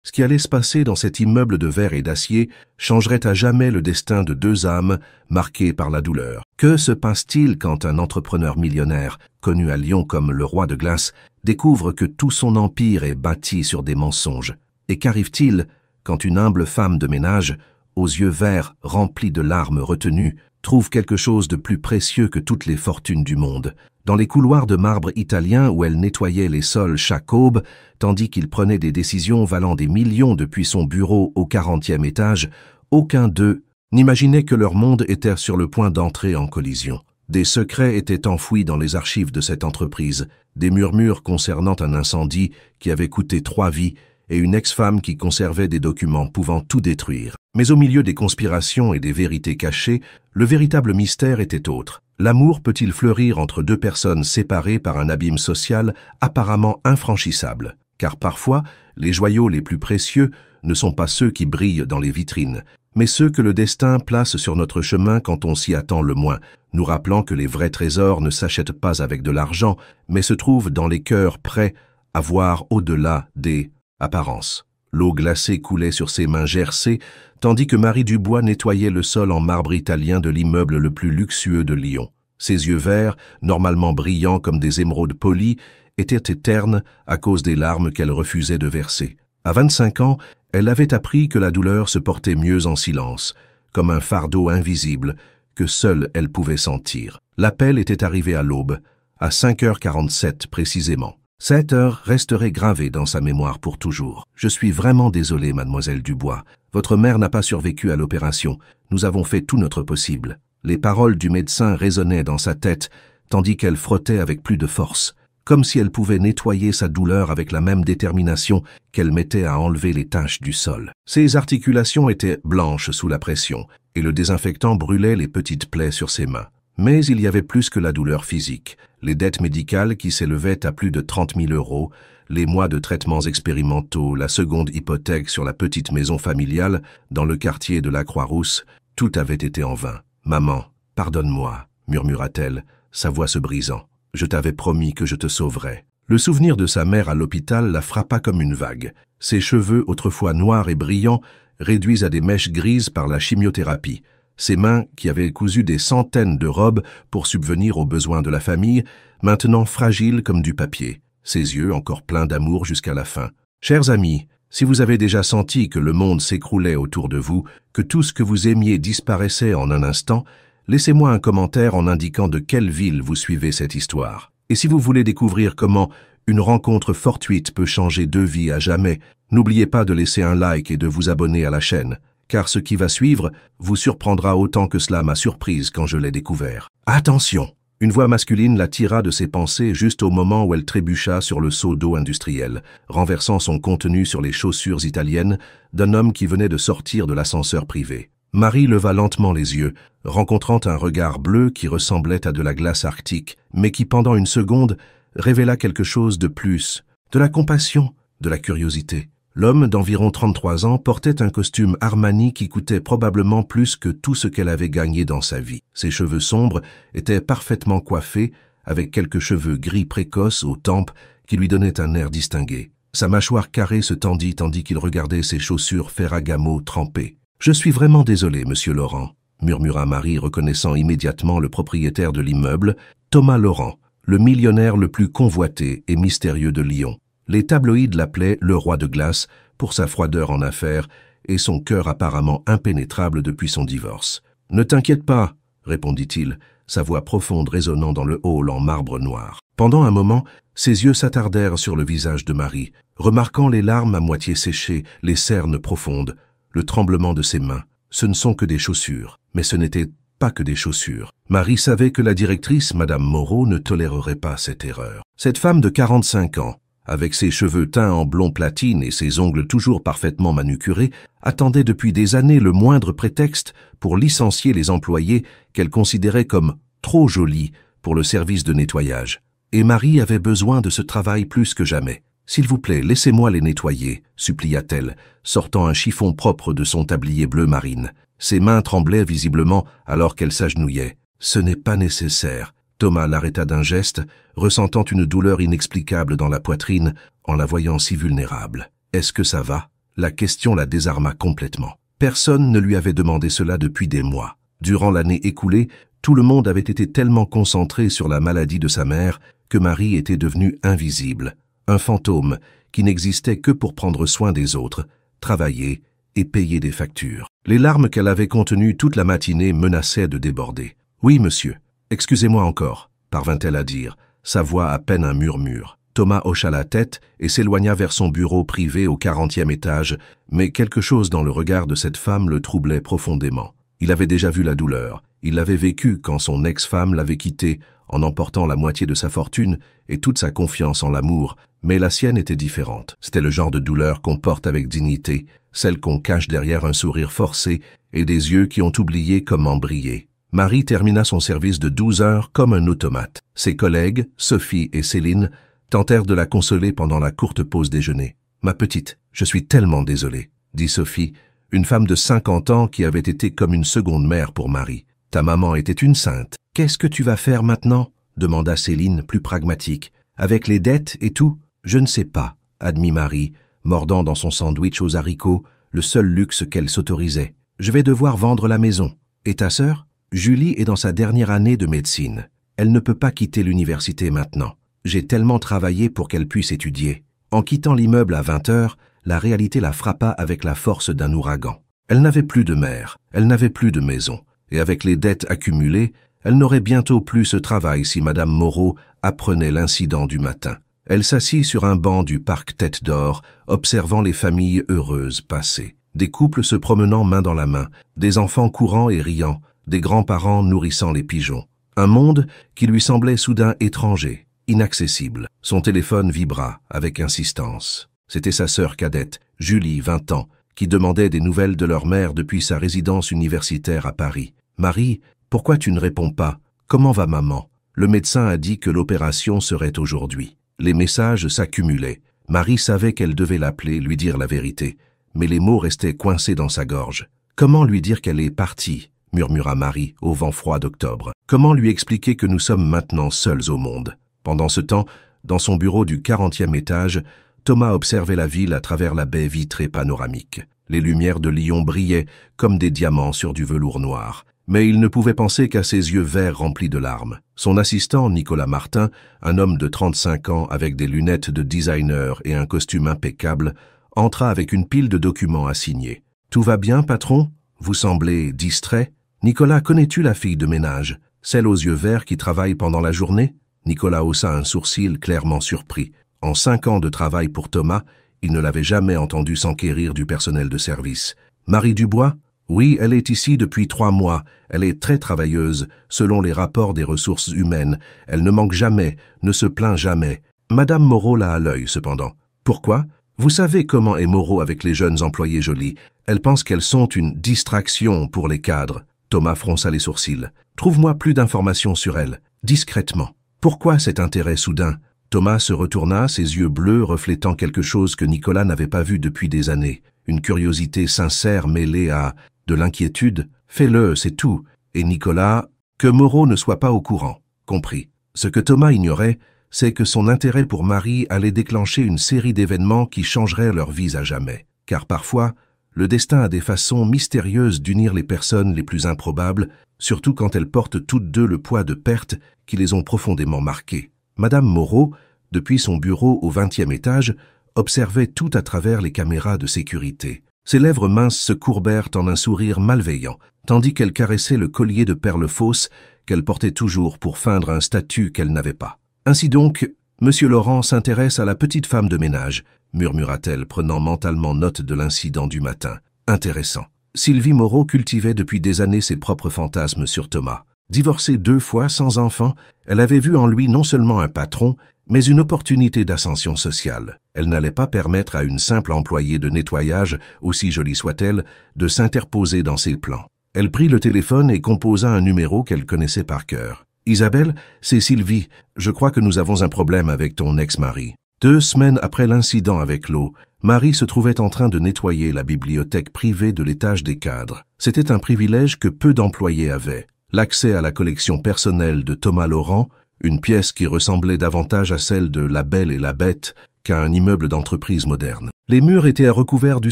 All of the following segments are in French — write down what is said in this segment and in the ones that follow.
Ce qui allait se passer dans cet immeuble de verre et d'acier changerait à jamais le destin de deux âmes marquées par la douleur. Que se passe-t-il quand un entrepreneur millionnaire, connu à Lyon comme le roi de glace, découvre que tout son empire est bâti sur des mensonges? Et qu'arrive-t-il quand une humble femme de ménage, aux yeux verts remplis de larmes retenues, trouve quelque chose de plus précieux que toutes les fortunes du monde? Dans les couloirs de marbre italiens où elle nettoyait les sols chaque aube, tandis qu'il prenait des décisions valant des millions depuis son bureau au 40e étage, aucun d'eux n'imaginait que leur monde était sur le point d'entrer en collision. Des secrets étaient enfouis dans les archives de cette entreprise, des murmures concernant un incendie qui avait coûté 3 vies et une ex-femme qui conservait des documents pouvant tout détruire. Mais au milieu des conspirations et des vérités cachées, le véritable mystère était autre. L'amour peut-il fleurir entre deux personnes séparées par un abîme social apparemment infranchissable? Car parfois, les joyaux les plus précieux ne sont pas ceux qui brillent dans les vitrines, mais ceux que le destin place sur notre chemin quand on s'y attend le moins, nous rappelant que les vrais trésors ne s'achètent pas avec de l'argent, mais se trouvent dans les cœurs prêts à voir au-delà des apparences. L'eau glacée coulait sur ses mains gercées, tandis que Marie Dubois nettoyait le sol en marbre italien de l'immeuble le plus luxueux de Lyon. Ses yeux verts, normalement brillants comme des émeraudes polies, étaient ternes à cause des larmes qu'elle refusait de verser. À 25 ans, elle avait appris que la douleur se portait mieux en silence, comme un fardeau invisible que seule elle pouvait sentir. L'appel était arrivé à l'aube, à 5h47 précisément. Cette heure resterait gravée dans sa mémoire pour toujours. « Je suis vraiment désolé, mademoiselle Dubois. Votre mère n'a pas survécu à l'opération. Nous avons fait tout notre possible. » Les paroles du médecin résonnaient dans sa tête, tandis qu'elle frottait avec plus de force, comme si elle pouvait nettoyer sa douleur avec la même détermination qu'elle mettait à enlever les taches du sol. Ses articulations étaient blanches sous la pression, et le désinfectant brûlait les petites plaies sur ses mains. Mais il y avait plus que la douleur physique, les dettes médicales qui s'élevaient à plus de 30 000 €, les mois de traitements expérimentaux, la seconde hypothèque sur la petite maison familiale dans le quartier de la Croix-Rousse, tout avait été en vain. « Maman, pardonne-moi » murmura-t-elle, sa voix se brisant. « Je t'avais promis que je te sauverais. » Le souvenir de sa mère à l'hôpital la frappa comme une vague. Ses cheveux, autrefois noirs et brillants, réduits à des mèches grises par la chimiothérapie. Ses mains, qui avaient cousu des centaines de robes pour subvenir aux besoins de la famille, maintenant fragiles comme du papier. Ses yeux encore pleins d'amour jusqu'à la fin. « Chers amis, si vous avez déjà senti que le monde s'écroulait autour de vous, que tout ce que vous aimiez disparaissait en un instant, laissez-moi un commentaire en indiquant de quelle ville vous suivez cette histoire. Et si vous voulez découvrir comment une rencontre fortuite peut changer 2 vies à jamais, n'oubliez pas de laisser un like et de vous abonner à la chaîne. Car ce qui va suivre vous surprendra autant que cela m'a surprise quand je l'ai découvert. Attention! Une voix masculine la tira de ses pensées juste au moment où elle trébucha sur le seau d'eau industriel, renversant son contenu sur les chaussures italiennes d'un homme qui venait de sortir de l'ascenseur privé. Marie leva lentement les yeux, rencontrant un regard bleu qui ressemblait à de la glace arctique, mais qui pendant une seconde révéla quelque chose de plus, de la compassion, de la curiosité. L'homme d'environ 33 ans portait un costume Armani qui coûtait probablement plus que tout ce qu'elle avait gagné dans sa vie. Ses cheveux sombres étaient parfaitement coiffés, avec quelques cheveux gris précoces aux tempes qui lui donnaient un air distingué. Sa mâchoire carrée se tendit tandis qu'il regardait ses chaussures Ferragamo trempées. « Je suis vraiment désolé, monsieur Laurent », murmura Marie, reconnaissant immédiatement le propriétaire de l'immeuble, Thomas Laurent, le millionnaire le plus convoité et mystérieux de Lyon. Les tabloïds l'appelaient le roi de glace pour sa froideur en affaires et son cœur apparemment impénétrable depuis son divorce. « Ne t'inquiète pas », répondit-il, sa voix profonde résonnant dans le hall en marbre noir. Pendant un moment, ses yeux s'attardèrent sur le visage de Marie, remarquant les larmes à moitié séchées, les cernes profondes, le tremblement de ses mains. Ce ne sont que des chaussures, mais ce n'était pas que des chaussures. Marie savait que la directrice, Madame Moreau, ne tolérerait pas cette erreur. Cette femme de 45 ans, avec ses cheveux teints en blond platine et ses ongles toujours parfaitement manucurés, attendait depuis des années le moindre prétexte pour licencier les employés qu'elle considérait comme trop jolis pour le service de nettoyage. Et Marie avait besoin de ce travail plus que jamais. « S'il vous plaît, laissez-moi les nettoyer », supplia-t-elle, sortant un chiffon propre de son tablier bleu marine. Ses mains tremblaient visiblement alors qu'elle s'agenouillait. « Ce n'est pas nécessaire ». Thomas l'arrêta d'un geste, ressentant une douleur inexplicable dans la poitrine en la voyant si vulnérable. « Est-ce que ça va » La question la désarma complètement. Personne ne lui avait demandé cela depuis des mois. Durant l'année écoulée, tout le monde avait été tellement concentré sur la maladie de sa mère que Marie était devenue invisible, un fantôme qui n'existait que pour prendre soin des autres, travailler et payer des factures. Les larmes qu'elle avait contenues toute la matinée menaçaient de déborder. « Oui, monsieur. Excusez-moi encore », parvint-elle à dire, sa voix à peine un murmure. Thomas hocha la tête et s'éloigna vers son bureau privé au 40e étage, mais quelque chose dans le regard de cette femme le troublait profondément. Il avait déjà vu la douleur. Il l'avait vécue quand son ex-femme l'avait quitté, en emportant la moitié de sa fortune et toute sa confiance en l'amour, mais la sienne était différente. C'était le genre de douleur qu'on porte avec dignité, celle qu'on cache derrière un sourire forcé et des yeux qui ont oublié comment briller. Marie termina son service de 12 heures comme un automate. Ses collègues, Sophie et Céline, tentèrent de la consoler pendant la courte pause déjeuner. « Ma petite, je suis tellement désolée, » dit Sophie, une femme de 50 ans qui avait été comme une seconde mère pour Marie. « Ta maman était une sainte. »« Qu'est-ce que tu vas faire maintenant ?» demanda Céline, plus pragmatique. « Avec les dettes et tout ?»« Je ne sais pas, » admit Marie, mordant dans son sandwich aux haricots, le seul luxe qu'elle s'autorisait. « Je vais devoir vendre la maison. Et ta sœur ?» Julie est dans sa dernière année de médecine. Elle ne peut pas quitter l'université maintenant. J'ai tellement travaillé pour qu'elle puisse étudier. En quittant l'immeuble à 20 heures, la réalité la frappa avec la force d'un ouragan. Elle n'avait plus de mère, elle n'avait plus de maison, et avec les dettes accumulées, elle n'aurait bientôt plus ce travail si Madame Moreau apprenait l'incident du matin. Elle s'assit sur un banc du parc Tête d'Or, observant les familles heureuses passer. Des couples se promenant main dans la main, des enfants courant et riant, des grands-parents nourrissant les pigeons. Un monde qui lui semblait soudain étranger, inaccessible. Son téléphone vibra avec insistance. C'était sa sœur cadette, Julie, 20 ans, qui demandait des nouvelles de leur mère depuis sa résidence universitaire à Paris. « Marie, pourquoi tu ne réponds pas? Comment va maman? Le médecin a dit que l'opération serait aujourd'hui. » Les messages s'accumulaient. Marie savait qu'elle devait l'appeler, lui dire la vérité, mais les mots restaient coincés dans sa gorge. « Comment lui dire qu'elle est partie ?» murmura Marie au vent froid d'octobre. « Comment lui expliquer que nous sommes maintenant seuls au monde ?» Pendant ce temps, dans son bureau du 40e étage, Thomas observait la ville à travers la baie vitrée panoramique. Les lumières de Lyon brillaient comme des diamants sur du velours noir. Mais il ne pouvait penser qu'à ses yeux verts remplis de larmes. Son assistant, Nicolas Martin, un homme de 35 ans avec des lunettes de designer et un costume impeccable, entra avec une pile de documents à signer. « Tout va bien, patron? Vous semblez distrait. Nicolas, connais-tu la fille de ménage, celle aux yeux verts qui travaille pendant la journée ?» Nicolas haussa un sourcil clairement surpris. En 5 ans de travail pour Thomas, il ne l'avait jamais entendu s'enquérir du personnel de service. « Marie Dubois? Oui, elle est ici depuis 3 mois. Elle est très travailleuse, selon les rapports des ressources humaines. Elle ne manque jamais, ne se plaint jamais. Madame Moreau l'a à l'œil, cependant. Pourquoi? Vous savez comment est Moreau avec les jeunes employés jolis. Elle pense qu'elles sont une distraction pour les cadres. » Thomas fronça les sourcils. « Trouve-moi plus d'informations sur elle, discrètement. » Pourquoi cet intérêt soudain? Thomas se retourna, ses yeux bleus reflétant quelque chose que Nicolas n'avait pas vu depuis des années. Une curiosité sincère mêlée à de l'inquiétude. « Fais-le, c'est tout. » Et Nicolas, que Moreau ne soit pas au courant. Compris. Ce que Thomas ignorait, c'est que son intérêt pour Marie allait déclencher une série d'événements qui changeraient leur vie à jamais. Car parfois, le destin a des façons mystérieuses d'unir les personnes les plus improbables, surtout quand elles portent toutes deux le poids de pertes qui les ont profondément marquées. Madame Moreau, depuis son bureau au 20e étage, observait tout à travers les caméras de sécurité. Ses lèvres minces se courbèrent en un sourire malveillant, tandis qu'elle caressait le collier de perles fausses qu'elle portait toujours pour feindre un statut qu'elle n'avait pas. « Ainsi donc, Monsieur Laurent s'intéresse à la petite femme de ménage, » murmura-t-elle, prenant mentalement note de l'incident du matin. « Intéressant. » Sylvie Moreau cultivait depuis des années ses propres fantasmes sur Thomas. Divorcée 2 fois sans enfant, elle avait vu en lui non seulement un patron, mais une opportunité d'ascension sociale. Elle n'allait pas permettre à une simple employée de nettoyage, aussi jolie soit-elle, de s'interposer dans ses plans. Elle prit le téléphone et composa un numéro qu'elle connaissait par cœur. « Isabelle, c'est Sylvie. Je crois que nous avons un problème avec ton ex-mari. » 2 semaines après l'incident avec l'eau, Marie se trouvait en train de nettoyer la bibliothèque privée de l'étage des cadres. C'était un privilège que peu d'employés avaient. L'accès à la collection personnelle de Thomas Laurent, une pièce qui ressemblait davantage à celle de La Belle et la Bête qu'à un immeuble d'entreprise moderne. Les murs étaient recouverts du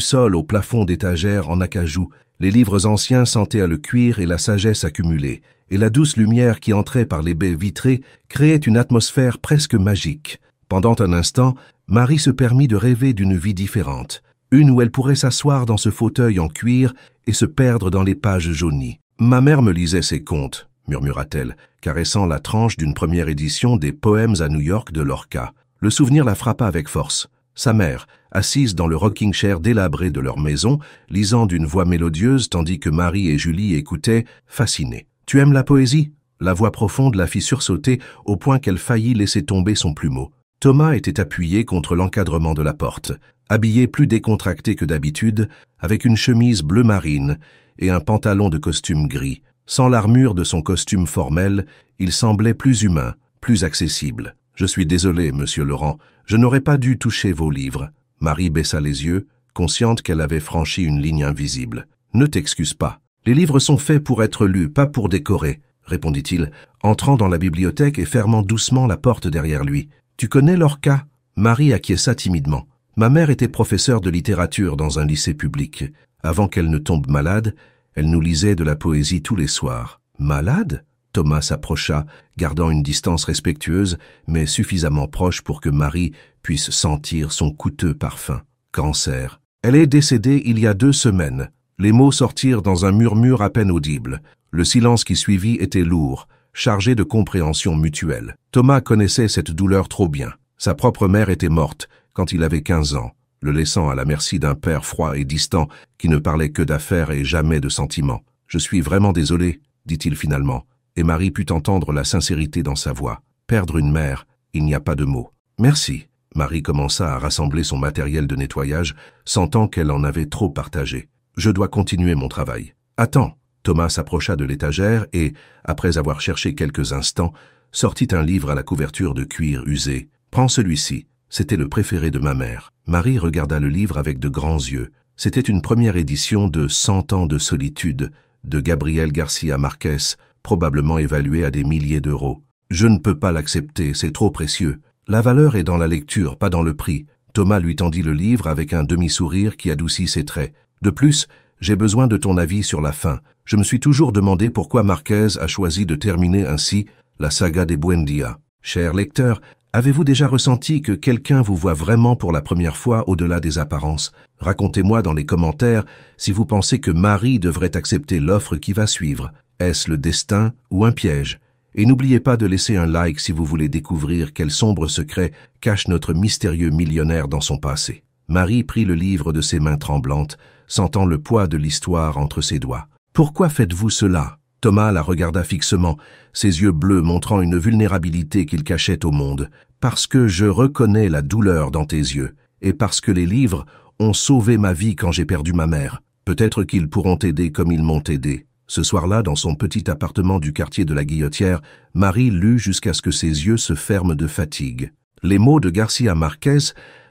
sol au plafond d'étagères en acajou. Les livres anciens sentaient le cuir et la sagesse accumulée, et la douce lumière qui entrait par les baies vitrées créait une atmosphère presque magique. Pendant un instant, Marie se permit de rêver d'une vie différente, une où elle pourrait s'asseoir dans ce fauteuil en cuir et se perdre dans les pages jaunies. « Ma mère me lisait ses contes », murmura-t-elle, caressant la tranche d'une première édition des Poèmes à New York de Lorca. Le souvenir la frappa avec force. Sa mère, assise dans le rocking chair délabré de leur maison, lisant d'une voix mélodieuse tandis que Marie et Julie écoutaient, fascinées. « Tu aimes la poésie ?» La voix profonde la fit sursauter au point qu'elle faillit laisser tomber son plumeau. Thomas était appuyé contre l'encadrement de la porte, habillé plus décontracté que d'habitude, avec une chemise bleu marine et un pantalon de costume gris. Sans l'armure de son costume formel, il semblait plus humain, plus accessible. « Je suis désolé, monsieur Laurent, je n'aurais pas dû toucher vos livres. » Marie baissa les yeux, consciente qu'elle avait franchi une ligne invisible. « Ne t'excuse pas. Les livres sont faits pour être lus, pas pour décorer, » répondit-il, entrant dans la bibliothèque et fermant doucement la porte derrière lui. « Tu connais Lorca ?» Marie acquiesça timidement. « Ma mère était professeure de littérature dans un lycée public. Avant qu'elle ne tombe malade, elle nous lisait de la poésie tous les soirs. »« Malade ?» Thomas s'approcha, gardant une distance respectueuse, mais suffisamment proche pour que Marie puisse sentir son coûteux parfum. « Cancer. Elle est décédée il y a 2 semaines. » Les mots sortirent dans un murmure à peine audible. Le silence qui suivit était lourd, chargé de compréhension mutuelle. Thomas connaissait cette douleur trop bien. Sa propre mère était morte quand il avait 15 ans, le laissant à la merci d'un père froid et distant qui ne parlait que d'affaires et jamais de sentiments. « Je suis vraiment désolé, » dit-il finalement, et Marie put entendre la sincérité dans sa voix. Perdre une mère, il n'y a pas de mots. « Merci. » Marie commença à rassembler son matériel de nettoyage, sentant qu'elle en avait trop partagé. « Je dois continuer mon travail. »« Attends !» Thomas s'approcha de l'étagère et, après avoir cherché quelques instants, sortit un livre à la couverture de cuir usé. « Prends celui-ci. C'était le préféré de ma mère. » Marie regarda le livre avec de grands yeux. C'était une première édition de 100 ans de solitude de Gabriel Garcia Marquez, probablement évalué à des milliers d'euros. « Je ne peux pas l'accepter, c'est trop précieux. La valeur est dans la lecture, pas dans le prix. » Thomas lui tendit le livre avec un demi-sourire qui adoucit ses traits. « De plus, j'ai besoin de ton avis sur la fin. Je me suis toujours demandé pourquoi Marquez a choisi de terminer ainsi la saga des Buendia. Cher lecteur, avez-vous déjà ressenti que quelqu'un vous voit vraiment pour la première fois au-delà des apparences? Racontez-moi dans les commentaires si vous pensez que Marie devrait accepter l'offre qui va suivre. Est-ce le destin ou un piège? Et n'oubliez pas de laisser un like si vous voulez découvrir quel sombre secret cache notre mystérieux millionnaire dans son passé. Marie prit le livre de ses mains tremblantes, sentant le poids de l'histoire entre ses doigts. « Pourquoi faites-vous cela ?» Thomas la regarda fixement, ses yeux bleus montrant une vulnérabilité qu'il cachait au monde. « Parce que je reconnais la douleur dans tes yeux, et parce que les livres ont sauvé ma vie quand j'ai perdu ma mère. Peut-être qu'ils pourront t'aider comme ils m'ont aidé. » Ce soir-là, dans son petit appartement du quartier de la Guillotière, Marie lut jusqu'à ce que ses yeux se ferment de fatigue. Les mots de Garcia Marquez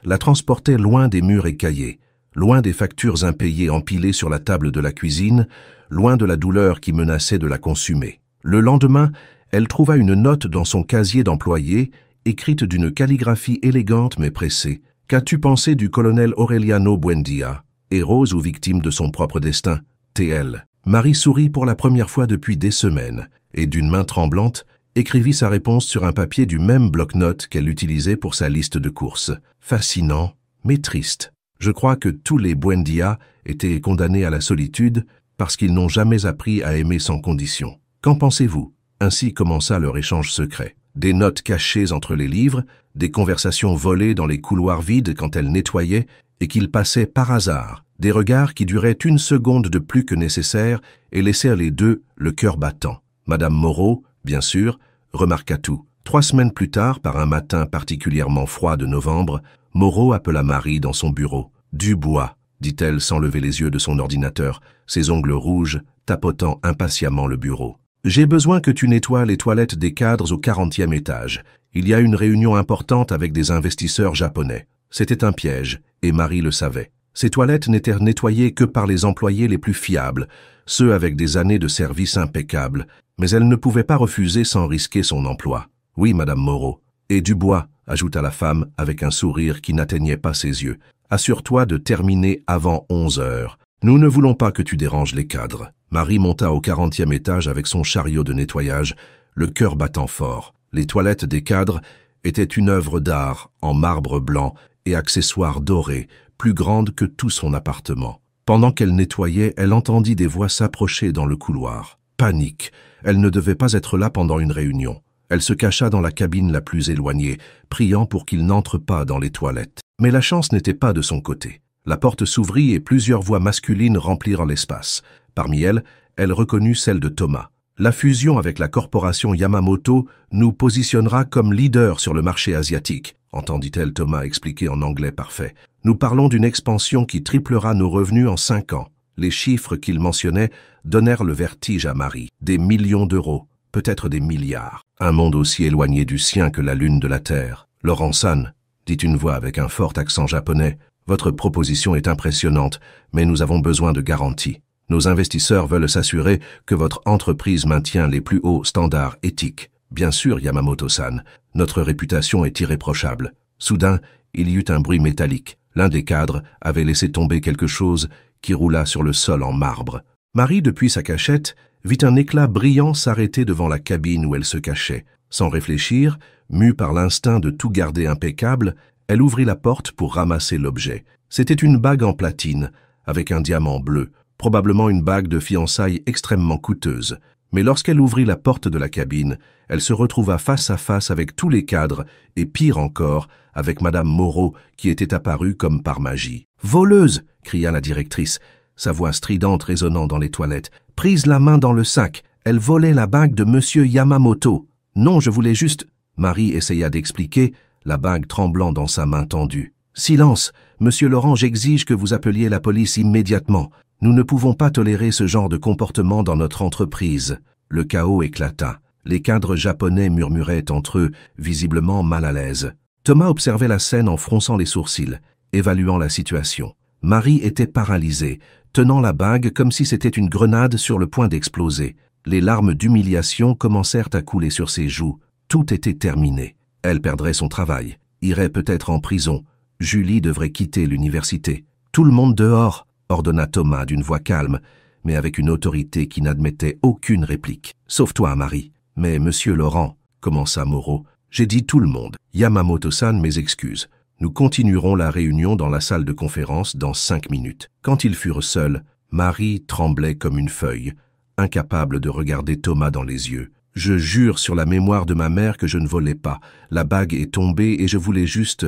la transportaient loin des murs écaillés, loin des factures impayées empilées sur la table de la cuisine, loin de la douleur qui menaçait de la consumer. Le lendemain, elle trouva une note dans son casier d'employé, écrite d'une calligraphie élégante mais pressée. « Qu'as-tu pensé du colonel Aureliano Buendia, héros ou victime de son propre destin? T.L. » Marie sourit pour la première fois depuis des semaines, et d'une main tremblante, écrivit sa réponse sur un papier du même bloc-notes qu'elle utilisait pour sa liste de courses. Fascinant, mais triste. Je crois que tous les Buendia étaient condamnés à la solitude parce qu'ils n'ont jamais appris à aimer sans condition. Qu'en pensez-vous? Ainsi commença leur échange secret. Des notes cachées entre les livres, des conversations volées dans les couloirs vides quand elle nettoyait et qu'ils passaient par hasard, des regards qui duraient 1 seconde de plus que nécessaire et laissèrent les deux le cœur battant. Madame Moreau, bien sûr, remarqua tout. 3 semaines plus tard, par un matin particulièrement froid de novembre, Moreau appela Marie dans son bureau. « Dubois », dit-elle sans lever les yeux de son ordinateur, ses ongles rouges, tapotant impatiemment le bureau. « J'ai besoin que tu nettoies les toilettes des cadres au 40e étage. Il y a une réunion importante avec des investisseurs japonais. » C'était un piège, et Marie le savait. Ces toilettes n'étaient nettoyées que par les employés les plus fiables, ceux avec des années de service impeccables, mais elle ne pouvait pas refuser sans risquer son emploi. « Oui, Madame Moreau. » Et Dubois, ajouta la femme avec un sourire qui n'atteignait pas ses yeux. Assure-toi de terminer avant 11 heures. Nous ne voulons pas que tu déranges les cadres. Marie monta au 40e étage avec son chariot de nettoyage, le cœur battant fort. Les toilettes des cadres étaient une œuvre d'art en marbre blanc et accessoires dorés, plus grande que tout son appartement. Pendant qu'elle nettoyait, elle entendit des voix s'approcher dans le couloir. Panique. Elle ne devait pas être là pendant une réunion. Elle se cacha dans la cabine la plus éloignée, priant pour qu'il n'entre pas dans les toilettes. Mais la chance n'était pas de son côté. La porte s'ouvrit et plusieurs voix masculines remplirent l'espace. Parmi elles, elle reconnut celle de Thomas. La fusion avec la corporation Yamamoto nous positionnera comme leader sur le marché asiatique, entendit-elle Thomas expliquer en anglais parfait. Nous parlons d'une expansion qui triplera nos revenus en 5 ans. Les chiffres qu'il mentionnait donnèrent le vertige à Marie. Des millions d'euros, peut-être des milliards. Un monde aussi éloigné du sien que la lune de la Terre. Laurent-san, dit une voix avec un fort accent japonais, votre proposition est impressionnante, mais nous avons besoin de garanties. Nos investisseurs veulent s'assurer que votre entreprise maintient les plus hauts standards éthiques. Bien sûr, Yamamoto-san, notre réputation est irréprochable. Soudain, il y eut un bruit métallique. L'un des cadres avait laissé tomber quelque chose qui roula sur le sol en marbre. Marie, depuis sa cachette, vit un éclat brillant s'arrêter devant la cabine où elle se cachait. Sans réfléchir, mue par l'instinct de tout garder impeccable, elle ouvrit la porte pour ramasser l'objet. C'était une bague en platine, avec un diamant bleu, probablement une bague de fiançailles extrêmement coûteuse. Mais lorsqu'elle ouvrit la porte de la cabine, elle se retrouva face à face avec tous les cadres, et pire encore, avec Madame Moreau, qui était apparue comme par magie. « Voleuse !» cria la directrice, sa voix stridente résonnant dans les toilettes. « Prise la main dans le sac, elle volait la bague de Monsieur Yamamoto. Non, je voulais juste... » Marie essaya d'expliquer, la bague tremblant dans sa main tendue. « Silence, Monsieur Laurent, j'exige que vous appeliez la police immédiatement. Nous ne pouvons pas tolérer ce genre de comportement dans notre entreprise. » Le chaos éclata. Les cadres japonais murmuraient entre eux, visiblement mal à l'aise. Thomas observait la scène en fronçant les sourcils, évaluant la situation. Marie était paralysée, tenant la bague comme si c'était une grenade sur le point d'exploser. Les larmes d'humiliation commencèrent à couler sur ses joues. Tout était terminé. Elle perdrait son travail, irait peut-être en prison. Julie devrait quitter l'université. « Tout le monde dehors !» ordonna Thomas d'une voix calme, mais avec une autorité qui n'admettait aucune réplique. « Sauf toi, Marie. »« Mais, Monsieur Laurent, » commença Moreau, « j'ai dit tout le monde. Yamamoto-san, mes excuses. Nous continuerons la réunion dans la salle de conférence dans 5 minutes. » Quand ils furent seuls, Marie tremblait comme une feuille, incapable de regarder Thomas dans les yeux. « Je jure sur la mémoire de ma mère que je ne volais pas. La bague est tombée et je voulais juste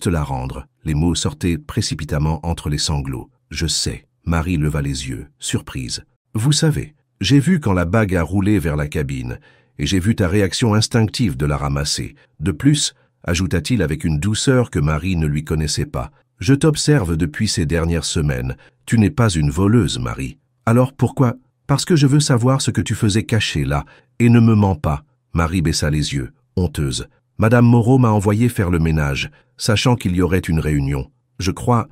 la rendre. » Les mots sortaient précipitamment entre les sanglots. « Je sais. » Marie leva les yeux, surprise. « Vous savez, j'ai vu quand la bague a roulé vers la cabine, et j'ai vu ta réaction instinctive de la ramasser. De plus, ajouta-t-il avec une douceur que Marie ne lui connaissait pas, je t'observe depuis ces dernières semaines. Tu n'es pas une voleuse, Marie. Alors pourquoi? Parce que je veux savoir ce que tu faisais caché là, et ne me mens pas. » Marie baissa les yeux, honteuse. « Madame Moreau m'a envoyé faire le ménage, sachant qu'il y aurait une réunion. Je crois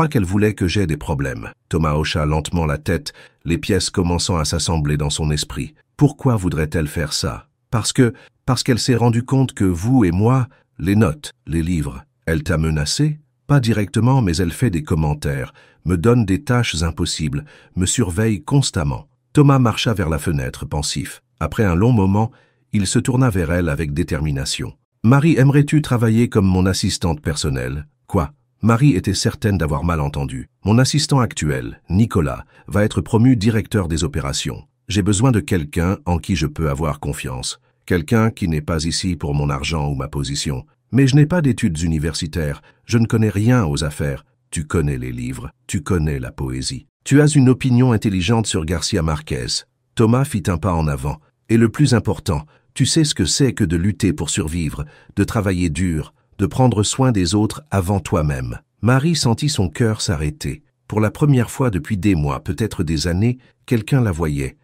qu'elle voulait que j'aie des problèmes. » Thomas hocha lentement la tête, les pièces commençant à s'assembler dans son esprit. Pourquoi voudrait-elle faire ça? Parce qu'elle s'est rendue compte que vous et moi, les notes, les livres, elle t'a menacé? Pas directement, mais elle fait des commentaires, me donne des tâches impossibles, me surveille constamment. Thomas marcha vers la fenêtre, pensif. Après un long moment, il se tourna vers elle avec détermination. « Marie, aimerais-tu travailler comme mon assistante personnelle? » Quoi? Marie était certaine d'avoir mal entendu. « Mon assistant actuel, Nicolas, va être promu directeur des opérations. J'ai besoin de quelqu'un en qui je peux avoir confiance. Quelqu'un qui n'est pas ici pour mon argent ou ma position. Mais je n'ai pas d'études universitaires, je ne connais rien aux affaires. Tu connais les livres, tu connais la poésie. Tu as une opinion intelligente sur Garcia Marquez. » Thomas fit un pas en avant. « Et le plus important, tu sais ce que c'est que de lutter pour survivre, de travailler dur, de prendre soin des autres avant toi-même. » Marie sentit son cœur s'arrêter. Pour la première fois depuis des mois, peut-être des années, quelqu'un la voyait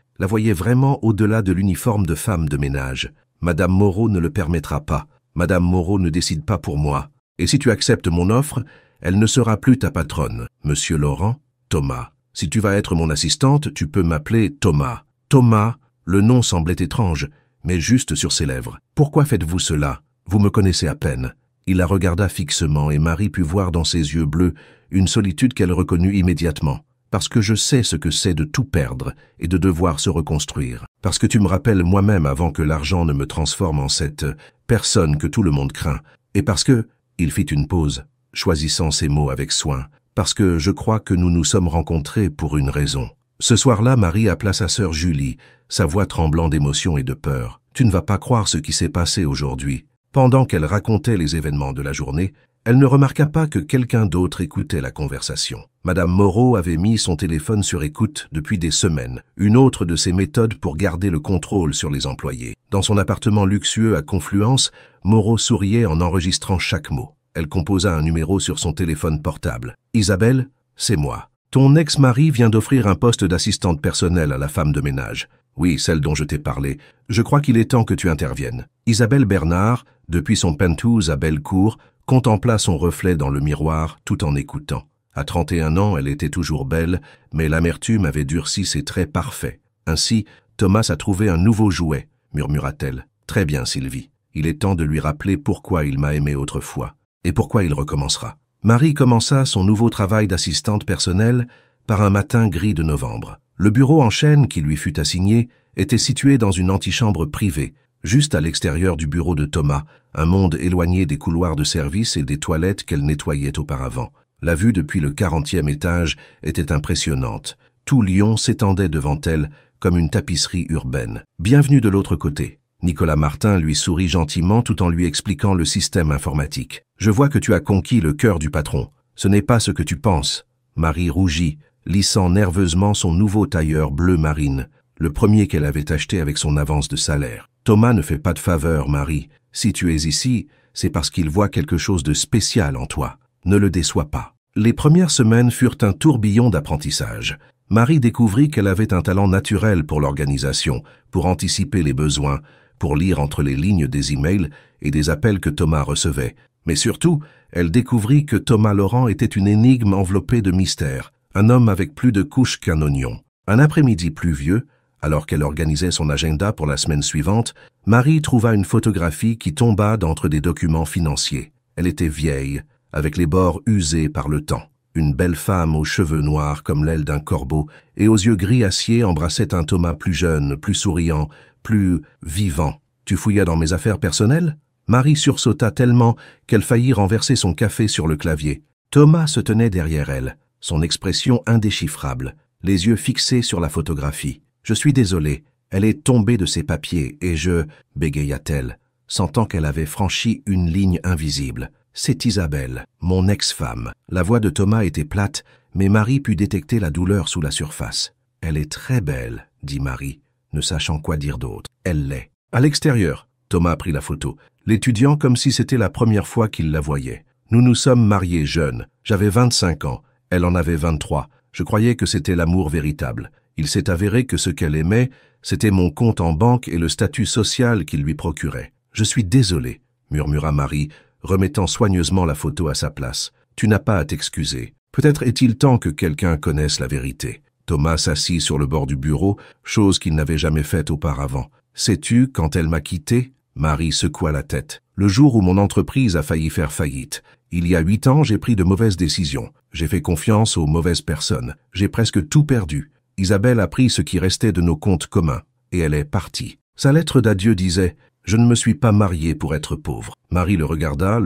vraiment au-delà de l'uniforme de femme de ménage. « Madame Moreau ne le permettra pas. Madame Moreau ne décide pas pour moi. Et si tu acceptes mon offre, elle ne sera plus ta patronne. Monsieur Laurent, Thomas. Si tu vas être mon assistante, tu peux m'appeler Thomas. » Thomas, le nom semblait étrange, mais juste sur ses lèvres. « Pourquoi faites-vous cela? Vous me connaissez à peine. » Il la regarda fixement et Marie put voir dans ses yeux bleus une solitude qu'elle reconnut immédiatement. « Parce que je sais ce que c'est de tout perdre et de devoir se reconstruire. Parce que tu me rappelles moi-même avant que l'argent ne me transforme en cette personne que tout le monde craint. Et parce que... » Il fit une pause, choisissant ses mots avec soin. « Parce que je crois que nous nous sommes rencontrés pour une raison. » Ce soir-là, Marie appela sa sœur Julie, sa voix tremblant d'émotion et de peur. « Tu ne vas pas croire ce qui s'est passé aujourd'hui. » Pendant qu'elle racontait les événements de la journée, elle ne remarqua pas que quelqu'un d'autre écoutait la conversation. Madame Moreau avait mis son téléphone sur écoute depuis des semaines, une autre de ses méthodes pour garder le contrôle sur les employés. Dans son appartement luxueux à Confluence, Moreau souriait en enregistrant chaque mot. Elle composa un numéro sur son téléphone portable. « Isabelle, c'est moi. Ton ex-mari vient d'offrir un poste d'assistante personnelle à la femme de ménage. Oui, celle dont je t'ai parlé. Je crois qu'il est temps que tu interviennes. » Isabelle Bernard, depuis son penthouse à Bellecour, contempla son reflet dans le miroir tout en écoutant. À 31 ans, elle était toujours belle, mais l'amertume avait durci ses traits parfaits. Ainsi, Thomas a trouvé un nouveau jouet, murmura-t-elle. Très bien, Sylvie. Il est temps de lui rappeler pourquoi il m'a aimé autrefois, et pourquoi il recommencera. Marie commença son nouveau travail d'assistante personnelle par un matin gris de novembre. Le bureau en chêne qui lui fut assigné était situé dans une antichambre privée, juste à l'extérieur du bureau de Thomas, un monde éloigné des couloirs de service et des toilettes qu'elle nettoyait auparavant. La vue depuis le 40e étage était impressionnante. Tout Lyon s'étendait devant elle comme une tapisserie urbaine. « Bienvenue de l'autre côté. » Nicolas Martin lui sourit gentiment tout en lui expliquant le système informatique. « Je vois que tu as conquis le cœur du patron. Ce n'est pas ce que tu penses. » Marie rougit, lissant nerveusement son nouveau tailleur bleu marine, le premier qu'elle avait acheté avec son avance de salaire. « Thomas ne fait pas de faveur, Marie. Si tu es ici, c'est parce qu'il voit quelque chose de spécial en toi. Ne le déçois pas. » Les premières semaines furent un tourbillon d'apprentissage. Marie découvrit qu'elle avait un talent naturel pour l'organisation, pour anticiper les besoins, pour lire entre les lignes des emails et des appels que Thomas recevait. Mais surtout, elle découvrit que Thomas Laurent était une énigme enveloppée de mystère, un homme avec plus de couches qu'un oignon. Un après-midi pluvieux, alors qu'elle organisait son agenda pour la semaine suivante, Marie trouva une photographie qui tomba d'entre des documents financiers. Elle était vieille, avec les bords usés par le temps. Une belle femme aux cheveux noirs comme l'aile d'un corbeau et aux yeux gris acier embrassait un Thomas plus jeune, plus souriant, plus vivant. « Tu fouillais dans mes affaires personnelles ?» Marie sursauta tellement qu'elle faillit renverser son café sur le clavier. Thomas se tenait derrière elle, son expression indéchiffrable, les yeux fixés sur la photographie. « Je suis désolée, elle est tombée de ses papiers et je... » bégaya-t-elle, sentant qu'elle avait franchi une ligne invisible. « C'est Isabelle, mon ex-femme. » La voix de Thomas était plate, mais Marie put détecter la douleur sous la surface. « Elle est très belle, » dit Marie, ne sachant quoi dire d'autre. « Elle l'est. » À l'extérieur, Thomas prit la photo, l'étudiant comme si c'était la première fois qu'il la voyait. « Nous nous sommes mariés jeunes. J'avais 25 ans, elle en avait 23. Je croyais que c'était l'amour véritable. Il s'est avéré que ce qu'elle aimait, c'était mon compte en banque et le statut social qu'il lui procurait. « Je suis désolée, » murmura Marie, remettant soigneusement la photo à sa place. « Tu n'as pas à t'excuser. Peut-être est-il temps que quelqu'un connaisse la vérité. » Thomas s'assit sur le bord du bureau, chose qu'il n'avait jamais faite auparavant. « Sais-tu, quand elle m'a quitté ?» Marie secoua la tête. « Le jour où mon entreprise a failli faire faillite. Il y a 8 ans, j'ai pris de mauvaises décisions. J'ai fait confiance aux mauvaises personnes. J'ai presque tout perdu. Isabelle a pris ce qui restait de nos comptes communs, et elle est partie. Sa lettre d'adieu disait « Je ne me suis pas mariée pour être pauvre. » Marie le regarda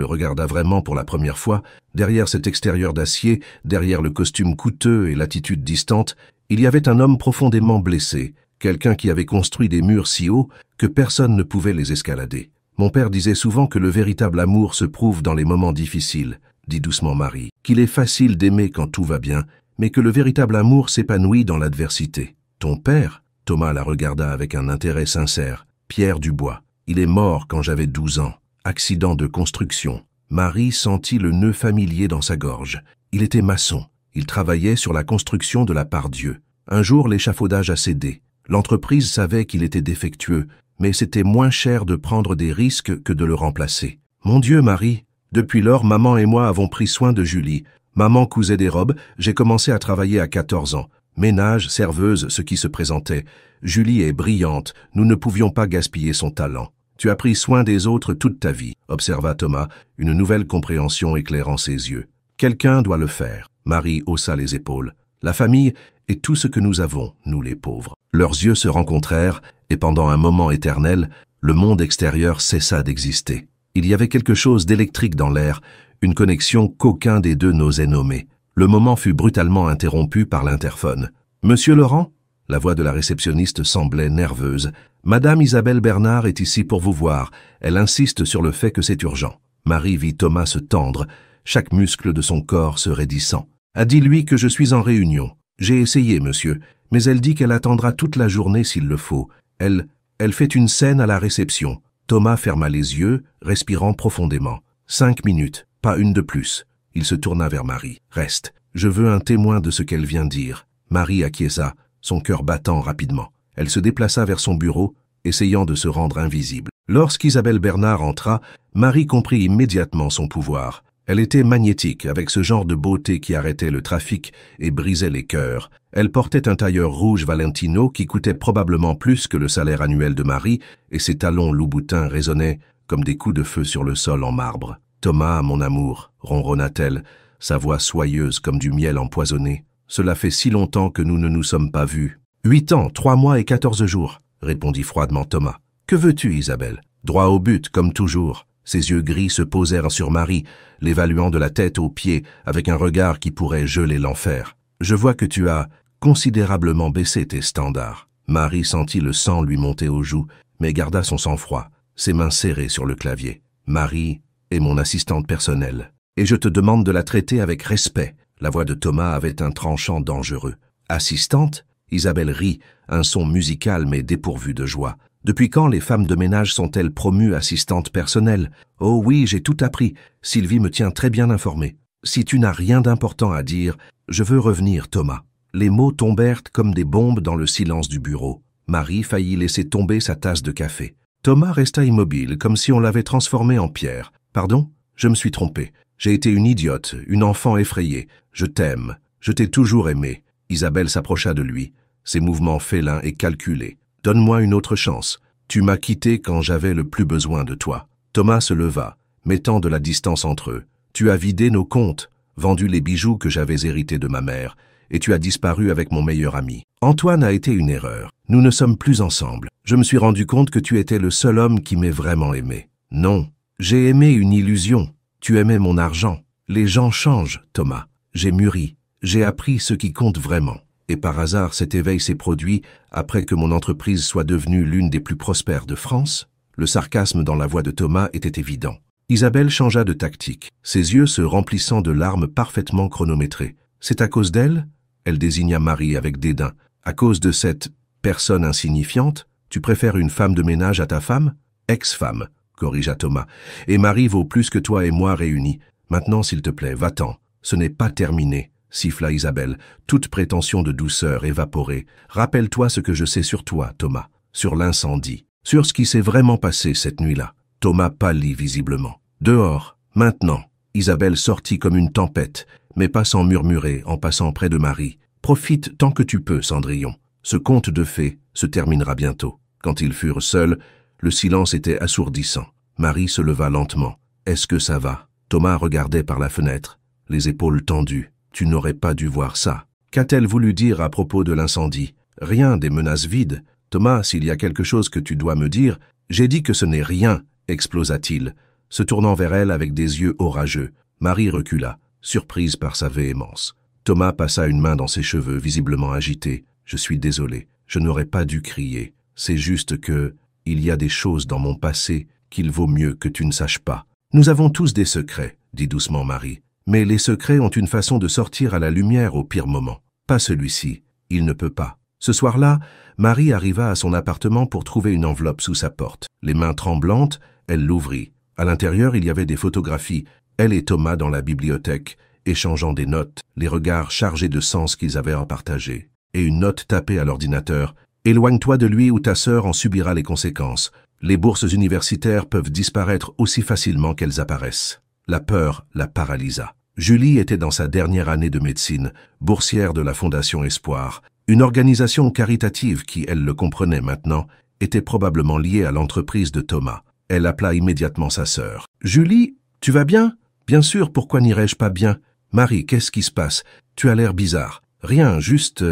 vraiment pour la première fois. Derrière cet extérieur d'acier, derrière le costume coûteux et l'attitude distante, il y avait un homme profondément blessé, quelqu'un qui avait construit des murs si hauts que personne ne pouvait les escalader. « Mon père disait souvent que le véritable amour se prouve dans les moments difficiles, » dit doucement Marie, « qu'il est facile d'aimer quand tout va bien, mais que le véritable amour s'épanouit dans l'adversité. »« Ton père ?» Thomas la regarda avec un intérêt sincère. « Pierre Dubois. Il est mort quand j'avais 12 ans. Accident de construction. » Marie sentit le nœud familier dans sa gorge. Il était maçon. Il travaillait sur la construction de la Part-Dieu. Un jour, l'échafaudage a cédé. L'entreprise savait qu'il était défectueux, mais c'était moins cher de prendre des risques que de le remplacer. « Mon Dieu, Marie !» Depuis lors, maman et moi avons pris soin de Julie. Maman cousait des robes, j'ai commencé à travailler à 14 ans. Ménage, serveuse, ce qui se présentait. Julie est brillante, nous ne pouvions pas gaspiller son talent. Tu as pris soin des autres toute ta vie, observa Thomas, une nouvelle compréhension éclairant ses yeux. Quelqu'un doit le faire. Marie haussa les épaules. La famille est tout ce que nous avons, nous les pauvres. Leurs yeux se rencontrèrent, et pendant un moment éternel, le monde extérieur cessa d'exister. Il y avait quelque chose d'électrique dans l'air, une connexion qu'aucun des deux n'osait nommer. Le moment fut brutalement interrompu par l'interphone. « Monsieur Laurent ?» La voix de la réceptionniste semblait nerveuse. « Madame Isabelle Bernard est ici pour vous voir. Elle insiste sur le fait que c'est urgent. » Marie vit Thomas se tendre, chaque muscle de son corps se raidissant. « Dis-lui que je suis en réunion. J'ai essayé, monsieur, mais elle dit qu'elle attendra toute la journée s'il le faut. Elle fait une scène à la réception. » Thomas ferma les yeux, respirant profondément. 5 minutes, pas une de plus. Il se tourna vers Marie. « Reste, je veux un témoin de ce qu'elle vient dire. » Marie acquiesça, son cœur battant rapidement. Elle se déplaça vers son bureau, essayant de se rendre invisible. Lorsqu'Isabelle Bernard entra, Marie comprit immédiatement son pouvoir. Elle était magnétique, avec ce genre de beauté qui arrêtait le trafic et brisait les cœurs. Elle portait un tailleur rouge Valentino qui coûtait probablement plus que le salaire annuel de Marie, et ses talons loup-boutin résonnaient comme des coups de feu sur le sol en marbre. « Thomas, mon amour, ronronna-t-elle, sa voix soyeuse comme du miel empoisonné. Cela fait si longtemps que nous ne nous sommes pas vus. »« 8 ans, 3 mois et 14 jours, répondit froidement Thomas. « Que veux-tu, Isabelle ?» Droit au but, comme toujours. Ses yeux gris se posèrent sur Marie, l'évaluant de la tête aux pieds avec un regard qui pourrait geler l'enfer. « Je vois que tu as considérablement baissé tes standards. » Marie sentit le sang lui monter aux joues, mais garda son sang-froid, ses mains serrées sur le clavier. « Marie est mon assistante personnelle, et je te demande de la traiter avec respect. » La voix de Thomas avait un tranchant dangereux. « Assistante ?» Isabelle rit, un son musical mais dépourvu de joie. « Depuis quand les femmes de ménage sont-elles promues assistantes personnelles ? Oh oui, j'ai tout appris. Sylvie me tient très bien informée. Si tu n'as rien d'important à dire, je veux revenir, Thomas. » Les mots tombèrent comme des bombes dans le silence du bureau. Marie faillit laisser tomber sa tasse de café. Thomas resta immobile, comme si on l'avait transformé en pierre. « Pardon ? Je me suis trompé. J'ai été une idiote, une enfant effrayée. Je t'aime. Je t'ai toujours aimé. » Isabelle s'approcha de lui, ses mouvements félins et calculés. « Donne-moi une autre chance. Tu m'as quitté quand j'avais le plus besoin de toi. » Thomas se leva, mettant de la distance entre eux. « Tu as vidé nos comptes, vendu les bijoux que j'avais hérités de ma mère, et tu as disparu avec mon meilleur ami. Antoine a été une erreur. Nous ne sommes plus ensemble. Je me suis rendu compte que tu étais le seul homme qui m'ait vraiment aimé. Non, j'ai aimé une illusion. Tu aimais mon argent. Les gens changent, Thomas. J'ai mûri. J'ai appris ce qui compte vraiment. Et par hasard, cet éveil s'est produit après que mon entreprise soit devenue l'une des plus prospères de France. » Le sarcasme dans la voix de Thomas était évident. Isabelle changea de tactique, ses yeux se remplissant de larmes parfaitement chronométrées. « C'est à cause d'elle ?» Elle désigna Marie avec dédain. « À cause de cette personne insignifiante, tu préfères une femme de ménage à ta femme ? Ex-femme, corrigea Thomas. Et Marie vaut plus que toi et moi réunis. Maintenant, s'il te plaît, va-t'en. Ce n'est pas terminé, siffla Isabelle, toute prétention de douceur évaporée. Rappelle-toi ce que je sais sur toi, Thomas, sur l'incendie, sur ce qui s'est vraiment passé cette nuit-là. Thomas pâlit visiblement. Dehors, maintenant. Isabelle sortit comme une tempête, mais pas sans murmurer en passant près de Marie. Profite tant que tu peux, Cendrillon. Ce conte de fées se terminera bientôt. Quand ils furent seuls, le silence était assourdissant. Marie se leva lentement. Est-ce que ça va? Thomas regardait par la fenêtre, les épaules tendues. Tu n'aurais pas dû voir ça. Qu'a-t-elle voulu dire à propos de l'incendie? Rien, des menaces vides. Thomas, s'il y a quelque chose que tu dois me dire, j'ai dit que ce n'est rien, explosa-t-il, se tournant vers elle avec des yeux orageux. Marie recula, surprise par sa véhémence. Thomas passa une main dans ses cheveux, visiblement agités. Je suis désolé, je n'aurais pas dû crier. C'est juste que, il y a des choses dans mon passé qu'il vaut mieux que tu ne saches pas. Nous avons tous des secrets, dit doucement Marie. Mais les secrets ont une façon de sortir à la lumière au pire moment. Pas celui-ci, il ne peut pas. Ce soir-là, Marie arriva à son appartement pour trouver une enveloppe sous sa porte. Les mains tremblantes, elle l'ouvrit. À l'intérieur, il y avait des photographies. Elle et Thomas dans la bibliothèque, échangeant des notes, les regards chargés de sens qu'ils avaient à partager. Et une note tapée à l'ordinateur. « Éloigne-toi de lui ou ta sœur en subira les conséquences. Les bourses universitaires peuvent disparaître aussi facilement qu'elles apparaissent. » La peur la paralysa. Julie était dans sa dernière année de médecine, boursière de la Fondation Espoir, une organisation caritative qui, elle le comprenait maintenant, était probablement liée à l'entreprise de Thomas. Elle appela immédiatement sa sœur. « Julie, tu vas bien ?»« Bien sûr, pourquoi n'irais-je pas bien ?»« Marie, qu'est-ce qui se passe? Tu as l'air bizarre. »« Rien, juste...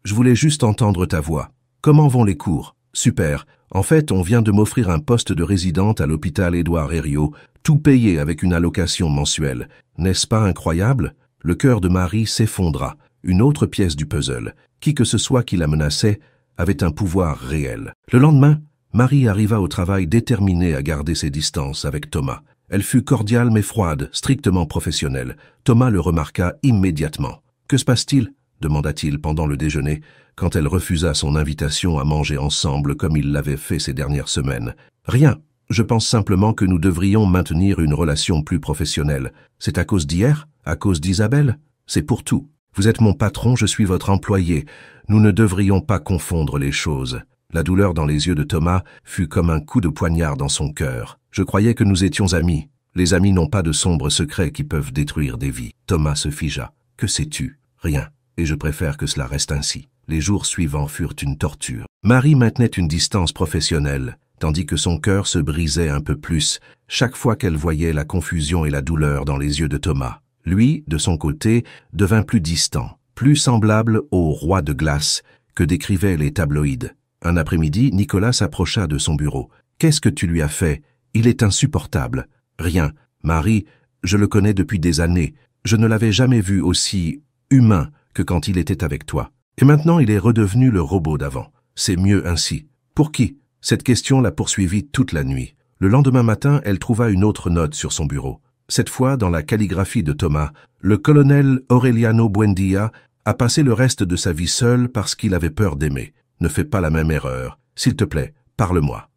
je voulais juste entendre ta voix. »« Comment vont les cours? »« Super. En fait, on vient de m'offrir un poste de résidente à l'hôpital Édouard Herriot, tout payé avec une allocation mensuelle. N'est-ce pas incroyable? » Le cœur de Marie s'effondra. Une autre pièce du puzzle, qui que ce soit qui la menaçait, avait un pouvoir réel. Le lendemain, Marie arriva au travail déterminée à garder ses distances avec Thomas. Elle fut cordiale mais froide, strictement professionnelle. Thomas le remarqua immédiatement. « Que se passe-t-il » demanda-t-il pendant le déjeuner, quand elle refusa son invitation à manger ensemble comme il l'avait fait ces dernières semaines. « Rien. Je pense simplement que nous devrions maintenir une relation plus professionnelle. C'est à cause d'hier? À cause d'Isabelle? C'est pour tout. Vous êtes mon patron, je suis votre employé. Nous ne devrions pas confondre les choses. » La douleur dans les yeux de Thomas fut comme un coup de poignard dans son cœur. « Je croyais que nous étions amis. Les amis n'ont pas de sombres secrets qui peuvent détruire des vies. » Thomas se figea. « Que sais-tu? Rien. Et je préfère que cela reste ainsi. » Les jours suivants furent une torture. Marie maintenait une distance professionnelle, tandis que son cœur se brisait un peu plus chaque fois qu'elle voyait la confusion et la douleur dans les yeux de Thomas. Lui, de son côté, devint plus distant, plus semblable au roi de glace que décrivaient les tabloïds. Un après-midi, Nicolas s'approcha de son bureau. « Qu'est-ce que tu lui as fait? Il est insupportable. »« Rien. Marie, je le connais depuis des années. Je ne l'avais jamais vu aussi humain que quand il était avec toi. Et maintenant, il est redevenu le robot d'avant. C'est mieux ainsi. Pour qui? » Cette question la poursuivit toute la nuit. Le lendemain matin, elle trouva une autre note sur son bureau. Cette fois, dans la calligraphie de Thomas, le colonel Aureliano Buendia a passé le reste de sa vie seul parce qu'il avait peur d'aimer. Ne fais pas la même erreur. S'il te plaît, parle-moi.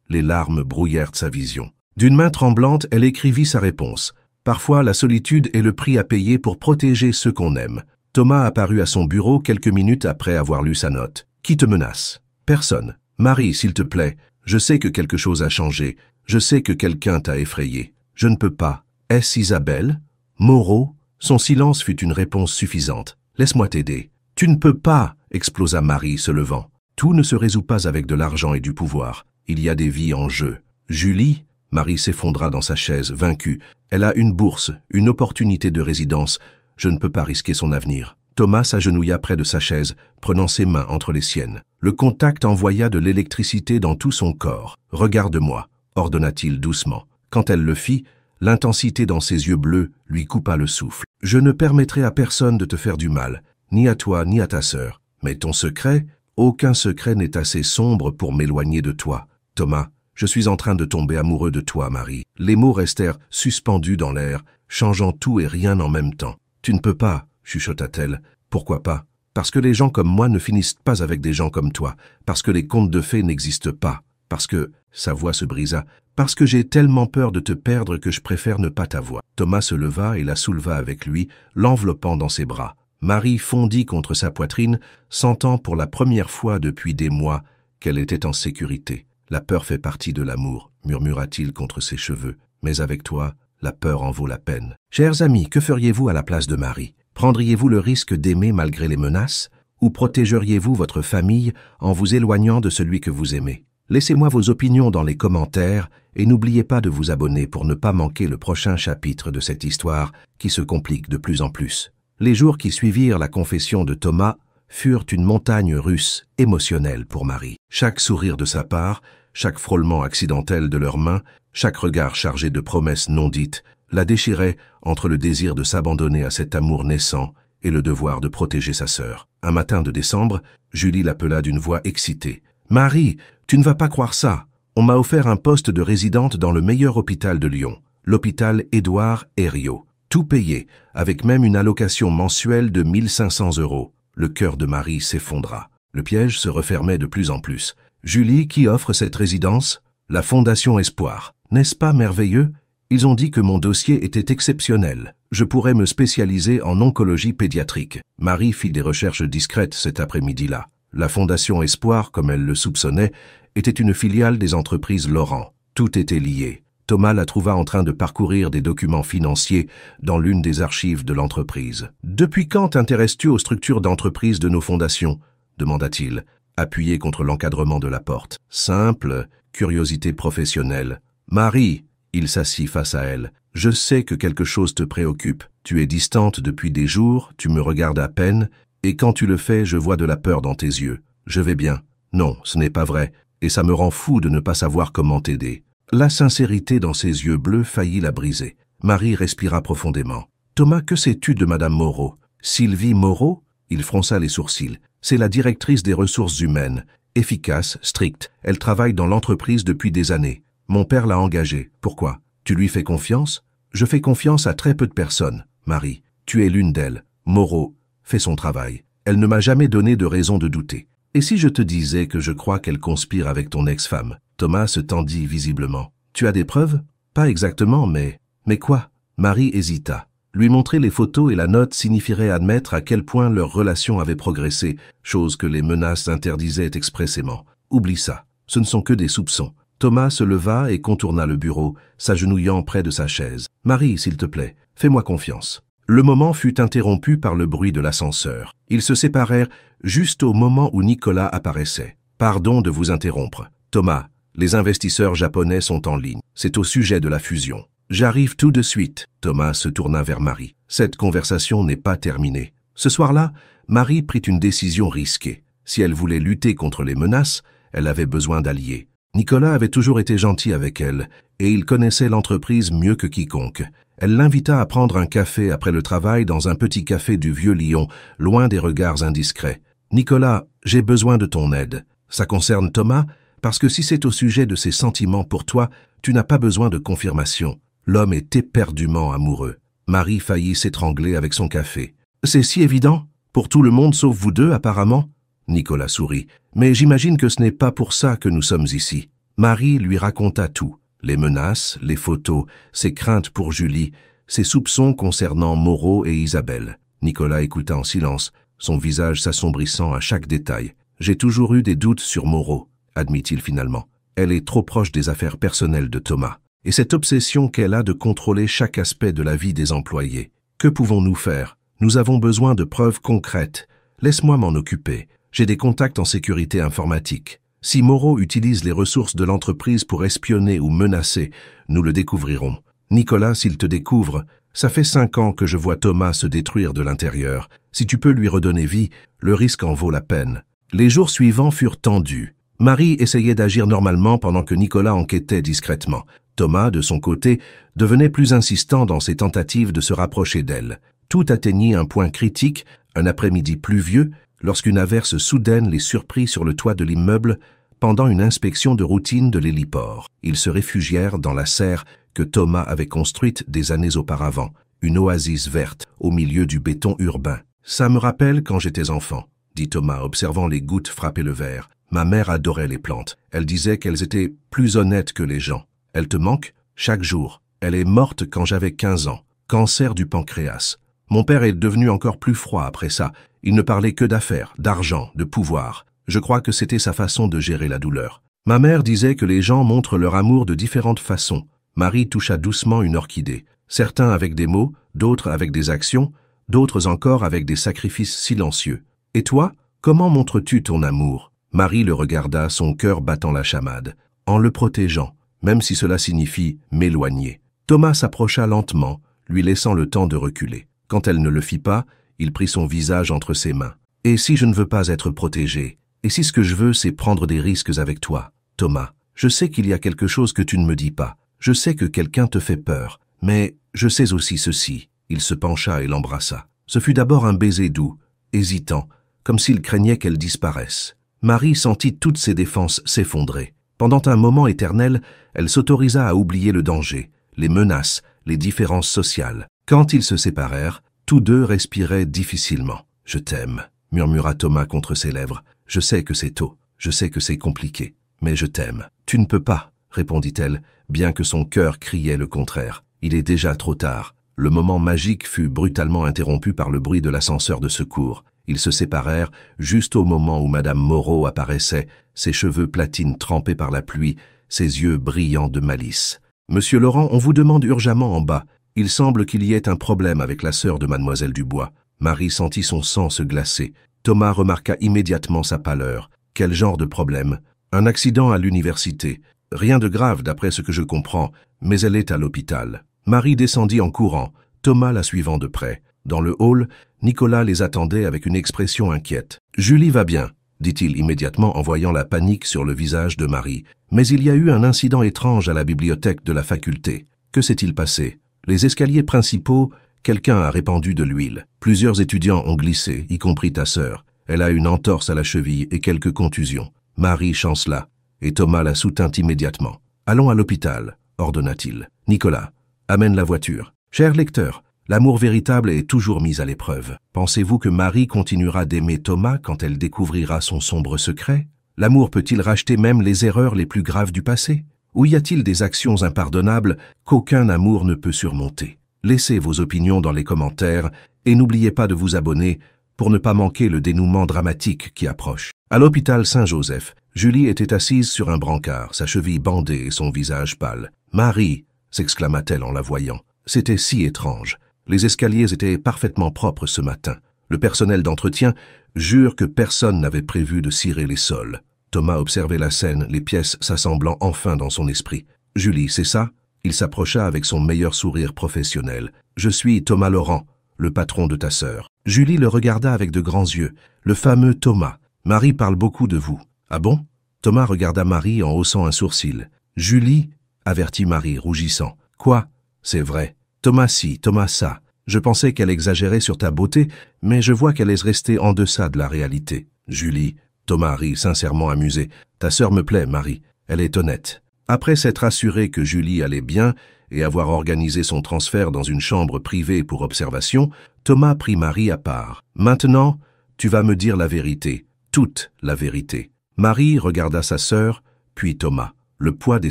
Les larmes brouillèrent sa vision. D'une main tremblante, elle écrivit sa réponse. Parfois, la solitude est le prix à payer pour protéger ceux qu'on aime. Thomas apparut à son bureau quelques minutes après avoir lu sa note. Qui te menace? Personne. Marie, s'il te plaît, je sais que quelque chose a changé. Je sais que quelqu'un t'a effrayé. Je ne peux pas. Est-ce Isabelle? Moreau? Son silence fut une réponse suffisante. Laisse-moi t'aider. Tu ne peux pas, explosa Marie, se levant. Tout ne se résout pas avec de l'argent et du pouvoir. Il y a des vies en jeu. Julie? Marie s'effondra dans sa chaise, vaincue. Elle a une bourse, une opportunité de résidence. Je ne peux pas risquer son avenir. Thomas s'agenouilla près de sa chaise, prenant ses mains entre les siennes. Le contact envoya de l'électricité dans tout son corps. « Regarde-moi » ordonna-t-il doucement. Quand elle le fit, l'intensité dans ses yeux bleus lui coupa le souffle. « Je ne permettrai à personne de te faire du mal, ni à toi, ni à ta sœur. Mais ton secret, aucun secret n'est assez sombre pour m'éloigner de toi. Thomas, je suis en train de tomber amoureux de toi, Marie. » Les mots restèrent suspendus dans l'air, changeant tout et rien en même temps. « Tu ne peux pas, » chuchota-t-elle. « Pourquoi pas? Parce que les gens comme moi ne finissent pas avec des gens comme toi. Parce que les contes de fées n'existent pas. Parce que... » Sa voix se brisa. « Parce que j'ai tellement peur de te perdre que je préfère ne pas t'avoir. » Thomas se leva et la souleva avec lui, l'enveloppant dans ses bras. Marie fondit contre sa poitrine, sentant pour la première fois depuis des mois qu'elle était en sécurité. « La peur fait partie de l'amour, » murmura-t-il contre ses cheveux. « Mais avec toi, la peur en vaut la peine. » Chers amis, que feriez-vous à la place de Marie? Prendriez-vous le risque d'aimer malgré les menaces? Ou protégeriez-vous votre famille en vous éloignant de celui que vous aimez? Laissez-moi vos opinions dans les commentaires et n'oubliez pas de vous abonner pour ne pas manquer le prochain chapitre de cette histoire qui se complique de plus en plus. Les jours qui suivirent la confession de Thomas furent une montagne russe émotionnelle pour Marie. Chaque sourire de sa part, chaque frôlement accidentel de leurs mains, chaque regard chargé de promesses non dites, la déchirait entre le désir de s'abandonner à cet amour naissant et le devoir de protéger sa sœur. Un matin de décembre, Julie l'appela d'une voix excitée. « Marie, tu ne vas pas croire ça. On m'a offert un poste de résidente dans le meilleur hôpital de Lyon, l'hôpital Édouard Herriot. Tout payé, avec même une allocation mensuelle de 1500 €. Le cœur de Marie s'effondra. Le piège se refermait de plus en plus. « Julie, qui offre cette résidence? La Fondation Espoir. N'est-ce pas merveilleux? Ils ont dit que mon dossier était exceptionnel. Je pourrais me spécialiser en oncologie pédiatrique. » Marie fit des recherches discrètes cet après-midi-là. La Fondation Espoir, comme elle le soupçonnait, était une filiale des entreprises Laurent. Tout était lié. Thomas la trouva en train de parcourir des documents financiers dans l'une des archives de l'entreprise. « Depuis quand t'intéresses-tu aux structures d'entreprise de nos fondations ?» demanda-t-il, appuyé contre l'encadrement de la porte. « Simple, curiosité professionnelle. Marie, il s'assit face à elle. Je sais que quelque chose te préoccupe. Tu es distante depuis des jours, tu me regardes à peine, et quand tu le fais, je vois de la peur dans tes yeux. Je vais bien. Non, ce n'est pas vrai, et ça me rend fou de ne pas savoir comment t'aider. La sincérité dans ses yeux bleus faillit la briser. Marie respira profondément. Thomas, que sais-tu de Madame Moreau? Sylvie Moreau? Il fronça les sourcils. C'est la directrice des ressources humaines. Efficace, stricte. Elle travaille dans l'entreprise depuis des années. Mon père l'a engagée. Pourquoi? Tu lui fais confiance? Je fais confiance à très peu de personnes. Marie, tu es l'une d'elles. Moreau fait son travail. Elle ne m'a jamais donné de raison de douter. Et si je te disais que je crois qu'elle conspire avec ton ex-femme? Thomas se tendit visiblement. Tu as des preuves? Pas exactement, mais... Mais quoi? Marie hésita. Lui montrer les photos et la note signifierait admettre à quel point leur relation avait progressé, chose que les menaces interdisaient expressément. Oublie ça, ce ne sont que des soupçons. Thomas se leva et contourna le bureau, s'agenouillant près de sa chaise. « Marie, s'il te plaît, fais-moi confiance. » Le moment fut interrompu par le bruit de l'ascenseur. Ils se séparèrent juste au moment où Nicolas apparaissait. « Pardon de vous interrompre. Thomas, les investisseurs japonais sont en ligne. C'est au sujet de la fusion. » « J'arrive tout de suite. » Thomas se tourna vers Marie. Cette conversation n'est pas terminée. Ce soir-là, Marie prit une décision risquée. Si elle voulait lutter contre les menaces, elle avait besoin d'alliés. Nicolas avait toujours été gentil avec elle, et il connaissait l'entreprise mieux que quiconque. Elle l'invita à prendre un café après le travail dans un petit café du Vieux Lyon, loin des regards indiscrets. « Nicolas, j'ai besoin de ton aide. Ça concerne Thomas, parce que si c'est au sujet de ses sentiments pour toi, tu n'as pas besoin de confirmation. L'homme est éperdument amoureux. » Marie faillit s'étrangler avec son café. « C'est si évident? Pour tout le monde sauf vous deux, apparemment ?» Nicolas sourit. « Mais j'imagine que ce n'est pas pour ça que nous sommes ici. » Marie lui raconta tout. Les menaces, les photos, ses craintes pour Julie, ses soupçons concernant Moreau et Isabelle. Nicolas écouta en silence, son visage s'assombrissant à chaque détail. « J'ai toujours eu des doutes sur Moreau, » admit-il finalement. « Elle est trop proche des affaires personnelles de Thomas. Et cette obsession qu'elle a de contrôler chaque aspect de la vie des employés. Que pouvons-nous faire? Nous avons besoin de preuves concrètes. Laisse-moi m'en occuper. J'ai des contacts en sécurité informatique. Si Moreau utilise les ressources de l'entreprise pour espionner ou menacer, nous le découvrirons. Nicolas, s'il te découvre, ça fait 5 ans que je vois Thomas se détruire de l'intérieur. Si tu peux lui redonner vie, le risque en vaut la peine. » Les jours suivants furent tendus. Marie essayait d'agir normalement pendant que Nicolas enquêtait discrètement. Thomas, de son côté, devenait plus insistant dans ses tentatives de se rapprocher d'elle. Tout atteignit un point critique, un après-midi pluvieux, lorsqu'une averse soudaine les surprit sur le toit de l'immeuble pendant une inspection de routine de l'héliport. Ils se réfugièrent dans la serre que Thomas avait construite des années auparavant, une oasis verte au milieu du béton urbain. « Ça me rappelle quand j'étais enfant, » dit Thomas, observant les gouttes frapper le verre. « Ma mère adorait les plantes. Elle disait qu'elles étaient plus honnêtes que les gens. Elle te manque? Chaque jour. Elle est morte quand j'avais 15 ans. Cancer du pancréas. Mon père est devenu encore plus froid après ça. Il ne parlait que d'affaires, d'argent, de pouvoir. Je crois que c'était sa façon de gérer la douleur. Ma mère disait que les gens montrent leur amour de différentes façons. » Marie toucha doucement une orchidée. Certains avec des mots, d'autres avec des actions, d'autres encore avec des sacrifices silencieux. « Et toi, comment montres-tu ton amour ?» Marie le regarda, son cœur battant la chamade. « En le protégeant. Même si cela signifie m'éloigner. » Thomas s'approcha lentement, lui laissant le temps de reculer. Quand elle ne le fit pas, il prit son visage entre ses mains. « Et si je ne veux pas être protégé? Et si ce que je veux, c'est prendre des risques avec toi? Thomas, je sais qu'il y a quelque chose que tu ne me dis pas. Je sais que quelqu'un te fait peur. Mais je sais aussi ceci. » Il se pencha et l'embrassa. Ce fut d'abord un baiser doux, hésitant, comme s'il craignait qu'elle disparaisse. Marie sentit toutes ses défenses s'effondrer. Pendant un moment éternel, elle s'autorisa à oublier le danger, les menaces, les différences sociales. Quand ils se séparèrent, tous deux respiraient difficilement. « Je t'aime », murmura Thomas contre ses lèvres. « Je sais que c'est tôt, je sais que c'est compliqué, mais je t'aime. »« Tu ne peux pas, » répondit-elle, bien que son cœur criait le contraire. « Il est déjà trop tard. » Le moment magique fut brutalement interrompu par le bruit de l'ascenseur de secours. Ils se séparèrent juste au moment où Madame Moreau apparaissait, ses cheveux platines trempés par la pluie, ses yeux brillants de malice. « Monsieur Laurent, on vous demande urgemment en bas. Il semble qu'il y ait un problème avec la sœur de Mademoiselle Dubois. » Marie sentit son sang se glacer. Thomas remarqua immédiatement sa pâleur. Quel genre de problème? Un accident à l'université. Rien de grave d'après ce que je comprends, mais elle est à l'hôpital. Marie descendit en courant, Thomas la suivant de près. Dans le hall, Nicolas les attendait avec une expression inquiète. « Julie va bien », dit-il immédiatement en voyant la panique sur le visage de Marie. « Mais il y a eu un incident étrange à la bibliothèque de la faculté. Que s'est-il passé? Les escaliers principaux, quelqu'un a répandu de l'huile. Plusieurs étudiants ont glissé, y compris ta sœur. Elle a une entorse à la cheville et quelques contusions. » Marie chancela, et Thomas la soutint immédiatement. « Allons à l'hôpital », ordonna-t-il. « Nicolas, amène la voiture. » Cher lecteur, l'amour véritable est toujours mis à l'épreuve. Pensez-vous que Marie continuera d'aimer Thomas quand elle découvrira son sombre secret? L'amour peut-il racheter même les erreurs les plus graves du passé? Ou y a-t-il des actions impardonnables qu'aucun amour ne peut surmonter? Laissez vos opinions dans les commentaires et n'oubliez pas de vous abonner pour ne pas manquer le dénouement dramatique qui approche. À l'hôpital Saint-Joseph, Julie était assise sur un brancard, sa cheville bandée et son visage pâle. « Marie !» s'exclama-t-elle en la voyant. C'était si étrange. Les escaliers étaient parfaitement propres ce matin. Le personnel d'entretien jure que personne n'avait prévu de cirer les sols. Thomas observait la scène, les pièces s'assemblant enfin dans son esprit. « Julie, c'est ça ?» Il s'approcha avec son meilleur sourire professionnel. « Je suis Thomas Laurent, le patron de ta sœur. » Julie le regarda avec de grands yeux. « Le fameux Thomas. Marie parle beaucoup de vous. »« Ah bon ?» Thomas regarda Marie en haussant un sourcil. « Julie » avertit Marie, rougissant. « Quoi ? C'est vrai. Thomas ci, Thomas ça. Je pensais qu'elle exagérait sur ta beauté, mais je vois qu'elle est restée en deçà de la réalité. » Julie, Thomas rit, sincèrement amusé. « Ta sœur me plaît, Marie. Elle est honnête. » Après s'être assuré que Julie allait bien et avoir organisé son transfert dans une chambre privée pour observation, Thomas prit Marie à part. « Maintenant, tu vas me dire la vérité, toute la vérité. » Marie regarda sa sœur, puis Thomas. Le poids des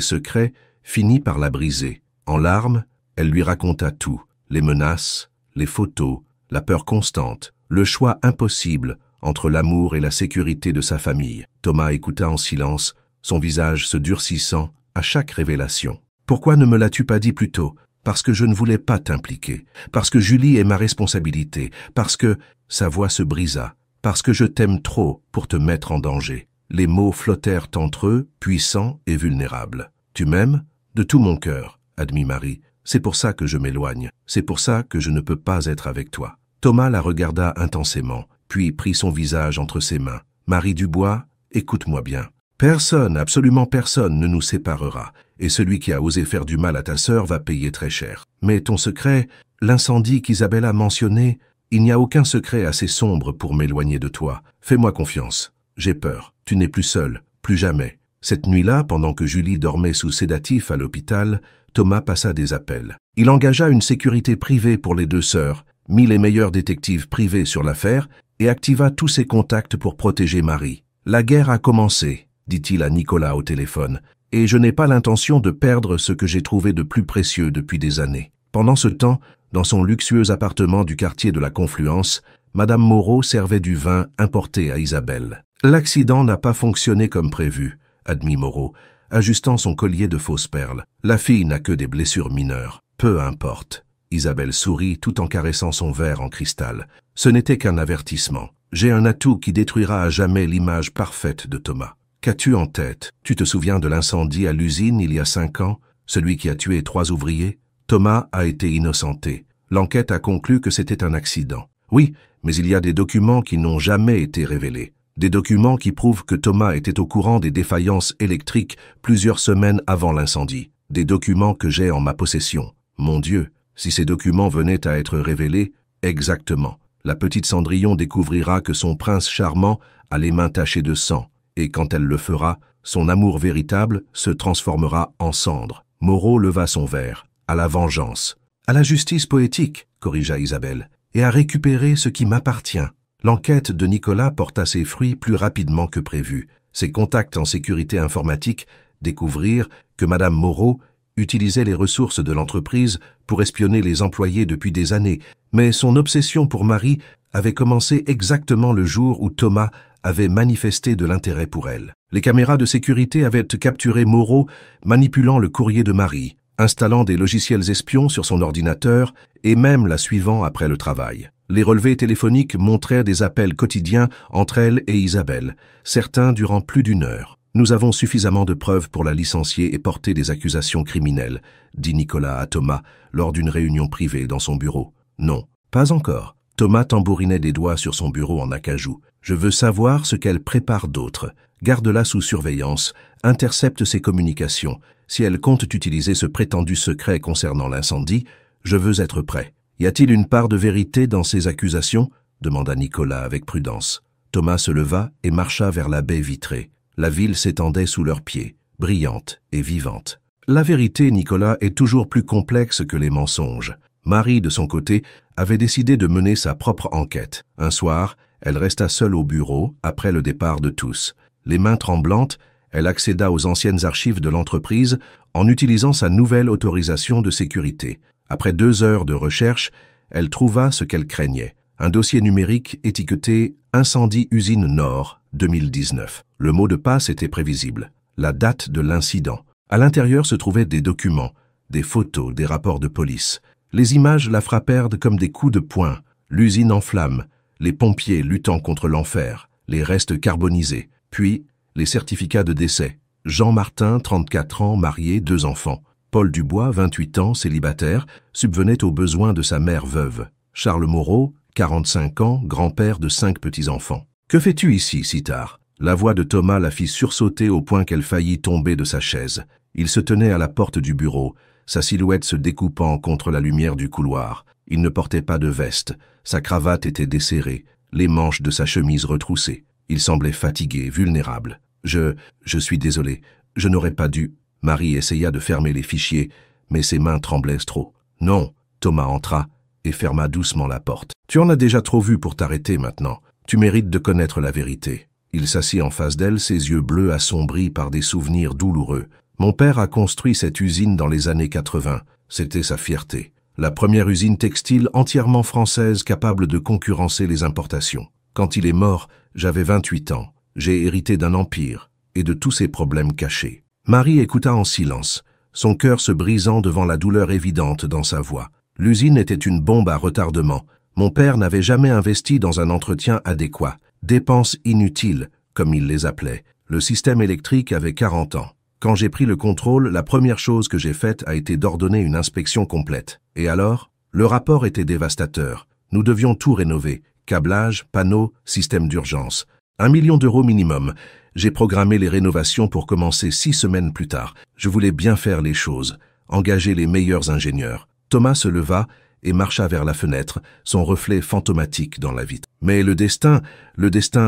secrets finit par la briser. En larmes, elle lui raconta tout, les menaces, les photos, la peur constante, le choix impossible entre l'amour et la sécurité de sa famille. Thomas écouta en silence, son visage se durcissant à chaque révélation. « Pourquoi ne me l'as-tu pas dit plus tôt? Parce que je ne voulais pas t'impliquer, parce que Julie est ma responsabilité, parce que... » Sa voix se brisa. « Parce que je t'aime trop pour te mettre en danger. » Les mots flottèrent entre eux, puissants et vulnérables. « Tu m'aimes? De tout mon cœur, » admit Marie. « C'est pour ça que je m'éloigne. C'est pour ça que je ne peux pas être avec toi. » Thomas la regarda intensément, puis prit son visage entre ses mains. « Marie Dubois, écoute-moi bien. Personne, absolument personne ne nous séparera, et celui qui a osé faire du mal à ta sœur va payer très cher. Mais ton secret, l'incendie qu'Isabelle a mentionné, il n'y a aucun secret assez sombre pour m'éloigner de toi. Fais-moi confiance. J'ai peur. Tu n'es plus seul, plus jamais. » Cette nuit-là, pendant que Julie dormait sous sédatif à l'hôpital, Thomas passa des appels. Il engagea une sécurité privée pour les deux sœurs, mit les meilleurs détectives privés sur l'affaire et activa tous ses contacts pour protéger Marie. « La guerre a commencé, » dit-il à Nicolas au téléphone, « et je n'ai pas l'intention de perdre ce que j'ai trouvé de plus précieux depuis des années. » Pendant ce temps, dans son luxueux appartement du quartier de la Confluence, Madame Moreau servait du vin importé à Isabelle. « L'accident n'a pas fonctionné comme prévu, » admit Moreau, ajustant son collier de fausses perles. « La fille n'a que des blessures mineures. Peu importe. » Isabelle sourit tout en caressant son verre en cristal. « Ce n'était qu'un avertissement. J'ai un atout qui détruira à jamais l'image parfaite de Thomas. Qu'as-tu en tête? Tu te souviens de l'incendie à l'usine il y a 5 ans, celui qui a tué 3 ouvriers? Thomas a été innocenté. L'enquête a conclu que c'était un accident. Oui, mais il y a des documents qui n'ont jamais été révélés. Des documents qui prouvent que Thomas était au courant des défaillances électriques plusieurs semaines avant l'incendie. Des documents que j'ai en ma possession. Mon Dieu, si ces documents venaient à être révélés, exactement. La petite Cendrillon découvrira que son prince charmant a les mains tachées de sang, et quand elle le fera, son amour véritable se transformera en cendre. Moreau leva son verre. À la vengeance. À la justice poétique, corrigea Isabelle, et à récupérer ce qui m'appartient. L'enquête de Nicolas porta ses fruits plus rapidement que prévu. Ses contacts en sécurité informatique découvrirent que Madame Moreau utilisait les ressources de l'entreprise pour espionner les employés depuis des années, mais son obsession pour Marie avait commencé exactement le jour où Thomas avait manifesté de l'intérêt pour elle. Les caméras de sécurité avaient capturé Moreau manipulant le courrier de Marie, installant des logiciels espions sur son ordinateur et même la suivant après le travail. Les relevés téléphoniques montraient des appels quotidiens entre elle et Isabelle, certains durant plus d'1 heure. Nous avons suffisamment de preuves pour la licencier et porter des accusations criminelles, dit Nicolas à Thomas lors d'une réunion privée dans son bureau. Non, pas encore. Thomas tambourinait des doigts sur son bureau en acajou. Je veux savoir ce qu'elle prépare d'autre. Garde-la sous surveillance, intercepte ses communications. Si elle compte utiliser ce prétendu secret concernant l'incendie, je veux être prêt. Y a-t-il une part de vérité dans ces accusations? Demanda Nicolas avec prudence. Thomas se leva et marcha vers la baie vitrée. La ville s'étendait sous leurs pieds, brillante et vivante. La vérité, Nicolas, est toujours plus complexe que les mensonges. Marie, de son côté, avait décidé de mener sa propre enquête. Un soir, elle resta seule au bureau après le départ de tous. Les mains tremblantes, elle accéda aux anciennes archives de l'entreprise en utilisant sa nouvelle autorisation de sécurité. Après 2 heures de recherche, elle trouva ce qu'elle craignait. Un dossier numérique étiqueté « Incendie usine Nord 2019 ». Le mot de passe était prévisible. La date de l'incident. À l'intérieur se trouvaient des documents, des photos, des rapports de police. Les images la frappèrent comme des coups de poing. L'usine en flammes, les pompiers luttant contre l'enfer, les restes carbonisés, puis les certificats de décès. Jean Martin, 34 ans, marié, 2 enfants. Paul Dubois, 28 ans, célibataire, subvenait aux besoins de sa mère veuve. Charles Moreau, 45 ans, grand-père de 5 petits-enfants. « Que fais-tu ici, si tard ?» La voix de Thomas la fit sursauter au point qu'elle faillit tomber de sa chaise. Il se tenait à la porte du bureau, sa silhouette se découpant contre la lumière du couloir. Il ne portait pas de veste, sa cravate était desserrée, les manches de sa chemise retroussées. Il semblait fatigué, vulnérable. « Je suis désolé, je n'aurais pas dû... » Marie essaya de fermer les fichiers, mais ses mains tremblaient trop. « Non !» Thomas entra et ferma doucement la porte. « Tu en as déjà trop vu pour t'arrêter maintenant. Tu mérites de connaître la vérité. » Il s'assit en face d'elle, ses yeux bleus assombris par des souvenirs douloureux. « Mon père a construit cette usine dans les années 80. C'était sa fierté. La première usine textile entièrement française capable de concurrencer les importations. Quand il est mort, j'avais 28 ans. J'ai hérité d'un empire et de tous ses problèmes cachés. » Marie écouta en silence, son cœur se brisant devant la douleur évidente dans sa voix. L'usine était une bombe à retardement. Mon père n'avait jamais investi dans un entretien adéquat. Dépenses inutiles, comme il les appelait. Le système électrique avait 40 ans. Quand j'ai pris le contrôle, la première chose que j'ai faite a été d'ordonner une inspection complète. Et alors? Le rapport était dévastateur. Nous devions tout rénover. Câblage, panneaux, système d'urgence. 1 million d'euros minimum. J'ai programmé les rénovations pour commencer 6 semaines plus tard. Je voulais bien faire les choses, engager les meilleurs ingénieurs. Thomas se leva et marcha vers la fenêtre, son reflet fantomatique dans la vitre. Mais le destin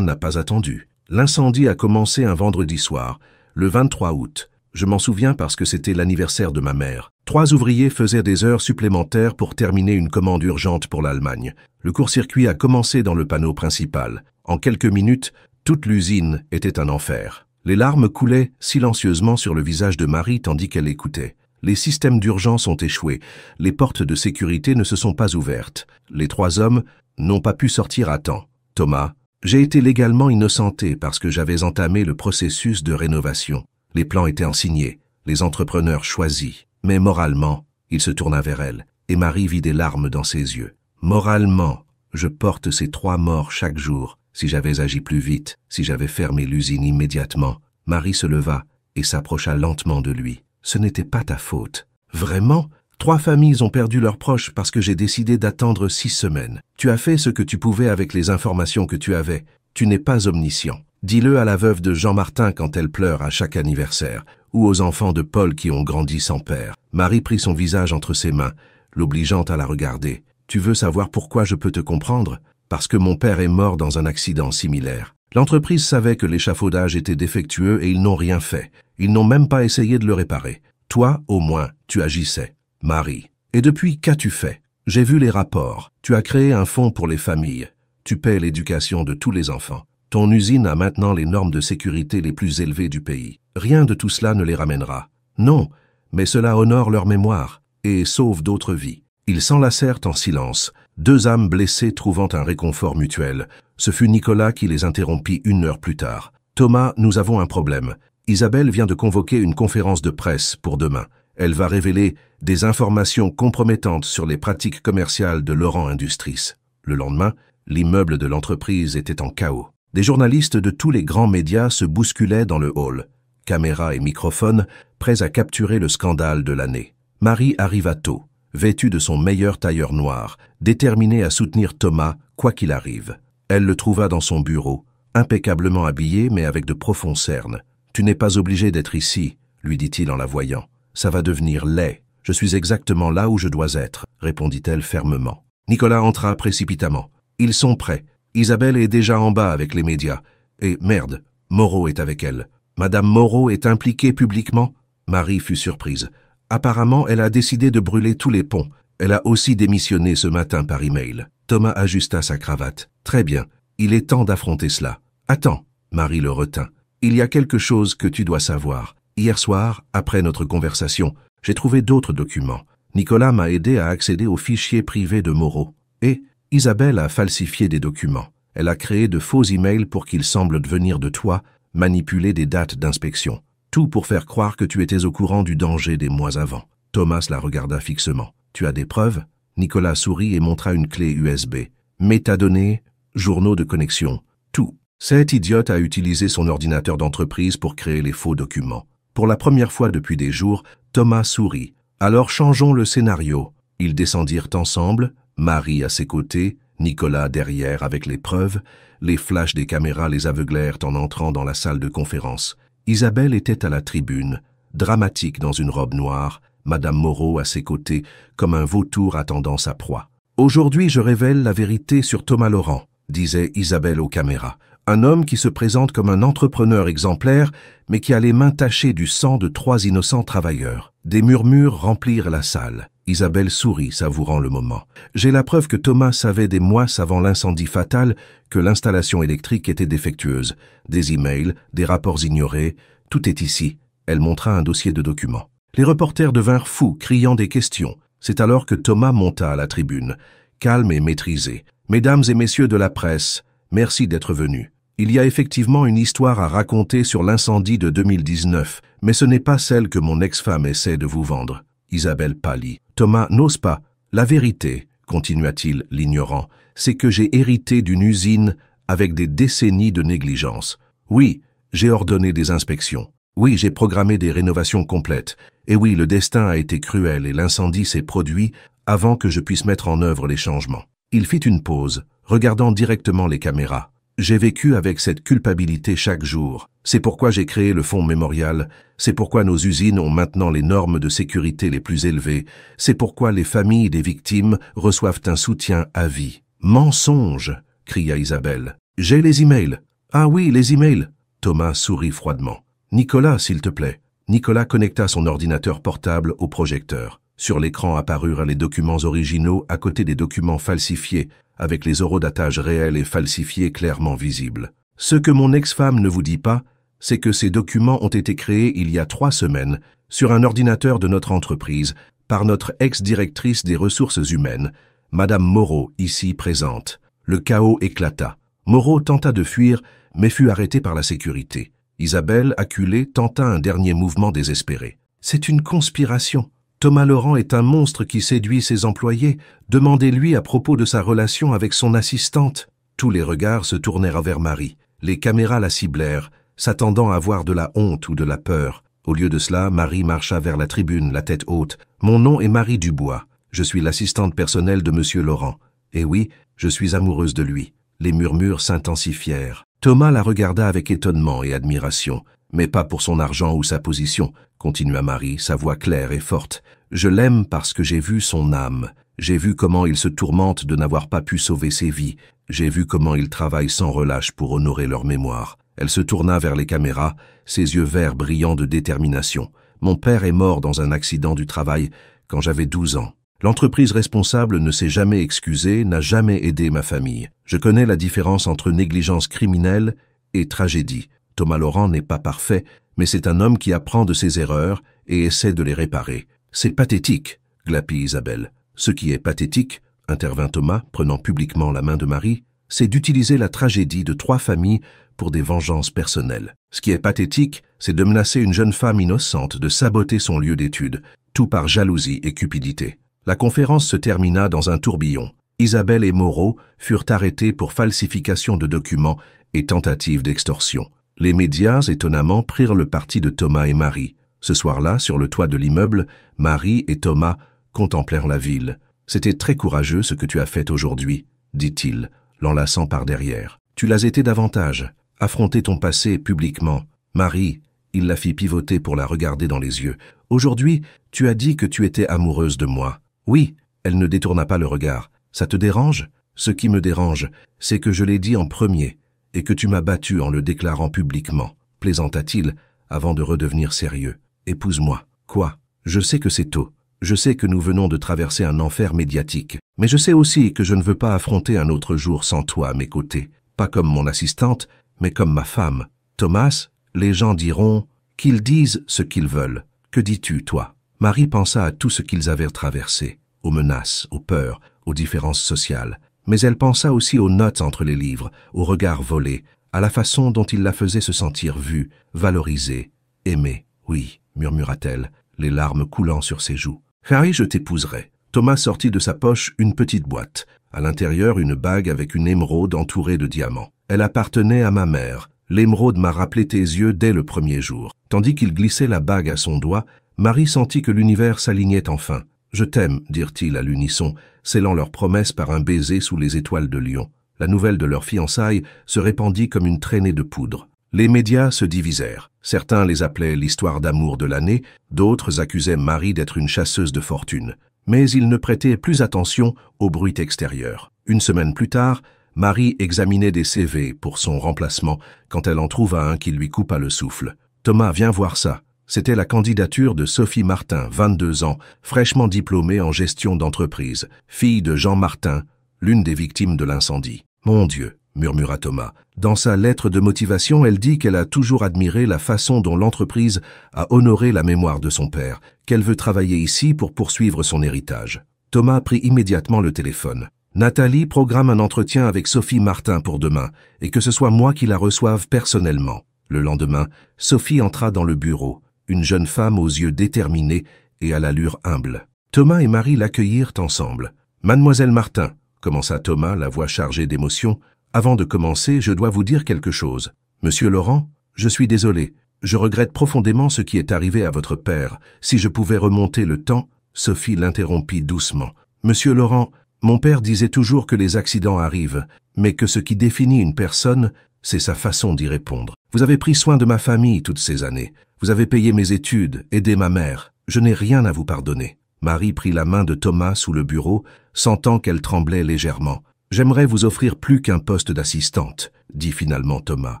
n'a pas attendu. L'incendie a commencé un vendredi soir, le 23 août. Je m'en souviens parce que c'était l'anniversaire de ma mère. 3 ouvriers faisaient des heures supplémentaires pour terminer une commande urgente pour l'Allemagne. Le court-circuit a commencé dans le panneau principal. En quelques minutes, toute l'usine était un enfer. Les larmes coulaient silencieusement sur le visage de Marie tandis qu'elle écoutait. Les systèmes d'urgence ont échoué. Les portes de sécurité ne se sont pas ouvertes. Les 3 hommes n'ont pas pu sortir à temps. Thomas, j'ai été légalement innocenté parce que j'avais entamé le processus de rénovation. Les plans étaient signés, les entrepreneurs choisis. Mais moralement, il se tourna vers elle, et Marie vit des larmes dans ses yeux. Moralement, je porte ces 3 morts chaque jour. Si j'avais agi plus vite, si j'avais fermé l'usine immédiatement. Marie se leva et s'approcha lentement de lui. Ce n'était pas ta faute. Vraiment? 3 familles ont perdu leurs proches parce que j'ai décidé d'attendre 6 semaines. Tu as fait ce que tu pouvais avec les informations que tu avais. Tu n'es pas omniscient. Dis-le à la veuve de Jean Martin quand elle pleure à chaque anniversaire, ou aux enfants de Paul qui ont grandi sans père. Marie prit son visage entre ses mains, l'obligeant à la regarder. Tu veux savoir pourquoi je peux te comprendre? Parce que mon père est mort dans un accident similaire. L'entreprise savait que l'échafaudage était défectueux et ils n'ont rien fait. Ils n'ont même pas essayé de le réparer. Toi, au moins, tu agissais. Marie. Et depuis, qu'as-tu fait? J'ai vu les rapports. Tu as créé un fonds pour les familles. Tu paies l'éducation de tous les enfants. Ton usine a maintenant les normes de sécurité les plus élevées du pays. Rien de tout cela ne les ramènera. Non, mais cela honore leur mémoire et sauve d'autres vies. Ils s'enlacèrent en silence, 2 âmes blessées trouvant un réconfort mutuel. Ce fut Nicolas qui les interrompit 1 heure plus tard. « Thomas, nous avons un problème. Isabelle vient de convoquer une conférence de presse pour demain. Elle va révéler des informations compromettantes sur les pratiques commerciales de Laurent Industries. » Le lendemain, l'immeuble de l'entreprise était en chaos. Des journalistes de tous les grands médias se bousculaient dans le hall, caméra et microphone, prêts à capturer le scandale de l'année. Marie arriva tôt, vêtue de son meilleur tailleur noir, déterminée à soutenir Thomas quoi qu'il arrive. Elle le trouva dans son bureau, impeccablement habillé mais avec de profonds cernes. « Tu n'es pas obligé d'être ici », lui dit-il en la voyant. « Ça va devenir laid. Je suis exactement là où je dois être », répondit-elle fermement. Nicolas entra précipitamment. « Ils sont prêts. Isabelle est déjà en bas avec les médias. Et merde, Moreau est avec elle. Madame Moreau est impliquée publiquement ?» Marie fut surprise. Apparemment, elle a décidé de brûler tous les ponts. Elle a aussi démissionné ce matin par email. Thomas ajusta sa cravate. « Très bien. Il est temps d'affronter cela. »« Attends », Marie le retint. « Il y a quelque chose que tu dois savoir. Hier soir, après notre conversation, j'ai trouvé d'autres documents. Nicolas m'a aidé à accéder aux fichiers privés de Moreau. Et Isabelle a falsifié des documents. Elle a créé de faux emails pour qu'ils semblent venir de toi, manipuler des dates d'inspection. Tout pour faire croire que tu étais au courant du danger des mois avant. » Thomas la regarda fixement. « Tu as des preuves ?» Nicolas sourit et montra une clé USB. « Métadonnées, journaux de connexion, tout. » Cette idiote a utilisé son ordinateur d'entreprise pour créer les faux documents. Pour la première fois depuis des jours, Thomas sourit. « Alors changeons le scénario. » Ils descendirent ensemble, Marie à ses côtés, Nicolas derrière avec les preuves. Les flashs des caméras les aveuglèrent en entrant dans la salle de conférence. Isabelle était à la tribune, dramatique dans une robe noire, Madame Moreau à ses côtés, comme un vautour attendant sa proie. « Aujourd'hui, je révèle la vérité sur Thomas Laurent », disait Isabelle aux caméras. Un homme qui se présente comme un entrepreneur exemplaire, mais qui a les mains tachées du sang de 3 innocents travailleurs. Des murmures remplirent la salle. Isabelle sourit, savourant le moment. « J'ai la preuve que Thomas savait des mois avant l'incendie fatal que l'installation électrique était défectueuse. Des emails, des rapports ignorés, tout est ici. » Elle montra un dossier de documents. Les reporters devinrent fous, criant des questions. C'est alors que Thomas monta à la tribune, calme et maîtrisé. « Mesdames et messieurs de la presse, merci d'être venus. Il y a effectivement une histoire à raconter sur l'incendie de 2019, mais ce n'est pas celle que mon ex-femme essaie de vous vendre. » Isabelle pâlit. Thomas n'ose pas. « La vérité, continua-t-il, l'ignorant, c'est que j'ai hérité d'une usine avec des décennies de négligence. Oui, j'ai ordonné des inspections. Oui, j'ai programmé des rénovations complètes. Et oui, le destin a été cruel et l'incendie s'est produit avant que je puisse mettre en œuvre les changements. » Il fit une pause, regardant directement les caméras. « J'ai vécu avec cette culpabilité chaque jour. C'est pourquoi j'ai créé le fonds mémorial. C'est pourquoi nos usines ont maintenant les normes de sécurité les plus élevées. C'est pourquoi les familles des victimes reçoivent un soutien à vie. »« Mensonge !» cria Isabelle. « J'ai les emails. »« Ah oui, les emails !» Thomas sourit froidement. « Nicolas, s'il te plaît. » Nicolas connecta son ordinateur portable au projecteur. Sur l'écran apparurent les documents originaux à côté des documents falsifiés, avec les horodatages réels et falsifiés clairement visibles. Ce que mon ex-femme ne vous dit pas, c'est que ces documents ont été créés il y a 3 semaines, sur un ordinateur de notre entreprise, par notre ex-directrice des ressources humaines, Madame Moreau, ici présente. Le chaos éclata. Moreau tenta de fuir, mais fut arrêté par la sécurité. Isabelle, acculée, tenta un dernier mouvement désespéré. « C'est une conspiration. Thomas Laurent est un monstre qui séduit ses employés. Demandez-lui à propos de sa relation avec son assistante. » Tous les regards se tournèrent vers Marie. Les caméras la ciblèrent, s'attendant à voir de la honte ou de la peur. Au lieu de cela, Marie marcha vers la tribune, la tête haute. « Mon nom est Marie Dubois. Je suis l'assistante personnelle de Monsieur Laurent. Et oui, je suis amoureuse de lui. » Les murmures s'intensifièrent. Thomas la regarda avec étonnement et admiration. « Mais pas pour son argent ou sa position, » continua Marie, sa voix claire et forte. « Je l'aime parce que j'ai vu son âme. J'ai vu comment il se tourmente de n'avoir pas pu sauver ses vies. J'ai vu comment il travaille sans relâche pour honorer leur mémoire. » Elle se tourna vers les caméras, ses yeux verts brillants de détermination. « Mon père est mort dans un accident du travail quand j'avais 12 ans. L'entreprise responsable ne s'est jamais excusée, n'a jamais aidé ma famille. Je connais la différence entre négligence criminelle et tragédie. Thomas Laurent n'est pas parfait, mais c'est un homme qui apprend de ses erreurs et essaie de les réparer. C'est pathétique, glapit Isabelle. Ce qui est pathétique, intervint Thomas, prenant publiquement la main de Marie, c'est d'utiliser la tragédie de 3 familles pour des vengeances personnelles. Ce qui est pathétique, c'est de menacer une jeune femme innocente, de saboter son lieu d'étude, tout par jalousie et cupidité. La conférence se termina dans un tourbillon. Isabelle et Moreau furent arrêtés pour falsification de documents et tentative d'extorsion. Les médias, étonnamment, prirent le parti de Thomas et Marie. Ce soir-là, sur le toit de l'immeuble, Marie et Thomas contemplèrent la ville. « C'était très courageux ce que tu as fait aujourd'hui, » dit-il, l'enlaçant par derrière. « Tu l'as été davantage. Affronter ton passé publiquement. Marie, il la fit pivoter pour la regarder dans les yeux. Aujourd'hui, tu as dit que tu étais amoureuse de moi. Oui, elle ne détourna pas le regard. Ça te dérange? Ce qui me dérange, c'est que je l'ai dit en premier et que tu m'as battu en le déclarant publiquement, plaisanta-t-il avant de redevenir sérieux. Épouse-moi. Quoi? Je sais que c'est tôt. Je sais que nous venons de traverser un enfer médiatique. Mais je sais aussi que je ne veux pas affronter un autre jour sans toi à mes côtés. Pas comme mon assistante, mais comme ma femme. Thomas, les gens diront qu'ils disent ce qu'ils veulent. Que dis-tu, toi? Marie pensa à tout ce qu'ils avaient traversé, aux menaces, aux peurs, aux différences sociales. Mais elle pensa aussi aux notes entre les livres, aux regards volés, à la façon dont il la faisait se sentir vue, valorisée, aimée. Oui, murmura-t-elle, les larmes coulant sur ses joues. Harry, je t'épouserai. Thomas sortit de sa poche une petite boîte. À l'intérieur, une bague avec une émeraude entourée de diamants. Elle appartenait à ma mère. L'émeraude m'a rappelé tes yeux dès le premier jour. Tandis qu'il glissait la bague à son doigt, Marie sentit que l'univers s'alignait enfin. Je t'aime, dirent-ils à l'unisson, scellant leur promesse par un baiser sous les étoiles de Lyon. La nouvelle de leur fiançailles se répandit comme une traînée de poudre. Les médias se divisèrent. Certains les appelaient l'histoire d'amour de l'année, d'autres accusaient Marie d'être une chasseuse de fortune. Mais ils ne prêtaient plus attention au bruit extérieur. Une semaine plus tard, Marie examinait des CV pour son remplacement quand elle en trouva un qui lui coupa le souffle. « Thomas, viens voir ça. » C'était la candidature de Sophie Martin, 22 ans, fraîchement diplômée en gestion d'entreprise, fille de Jean Martin, l'une des victimes de l'incendie. « Mon Dieu !» murmura Thomas. Dans sa lettre de motivation, elle dit qu'elle a toujours admiré la façon dont l'entreprise a honoré la mémoire de son père, qu'elle veut travailler ici pour poursuivre son héritage. Thomas prit immédiatement le téléphone. « Nathalie programme un entretien avec Sophie Martin pour demain, et que ce soit moi qui la reçoive personnellement. » Le lendemain, Sophie entra dans le bureau, une jeune femme aux yeux déterminés et à l'allure humble. Thomas et Marie l'accueillirent ensemble. « Mademoiselle Martin, » commença Thomas, la voix chargée d'émotion, « avant de commencer, je dois vous dire quelque chose. Monsieur Laurent, je suis désolé. Je regrette profondément ce qui est arrivé à votre père. Si je pouvais remonter le temps... » Sophie l'interrompit doucement. « Monsieur Laurent, mon père disait toujours que les accidents arrivent, mais que ce qui définit une personne, c'est sa façon d'y répondre. Vous avez pris soin de ma famille toutes ces années. Vous avez payé mes études, aidé ma mère. Je n'ai rien à vous pardonner. » Marie prit la main de Thomas sous le bureau, sentant qu'elle tremblait légèrement. « J'aimerais vous offrir plus qu'un poste d'assistante, » dit finalement Thomas.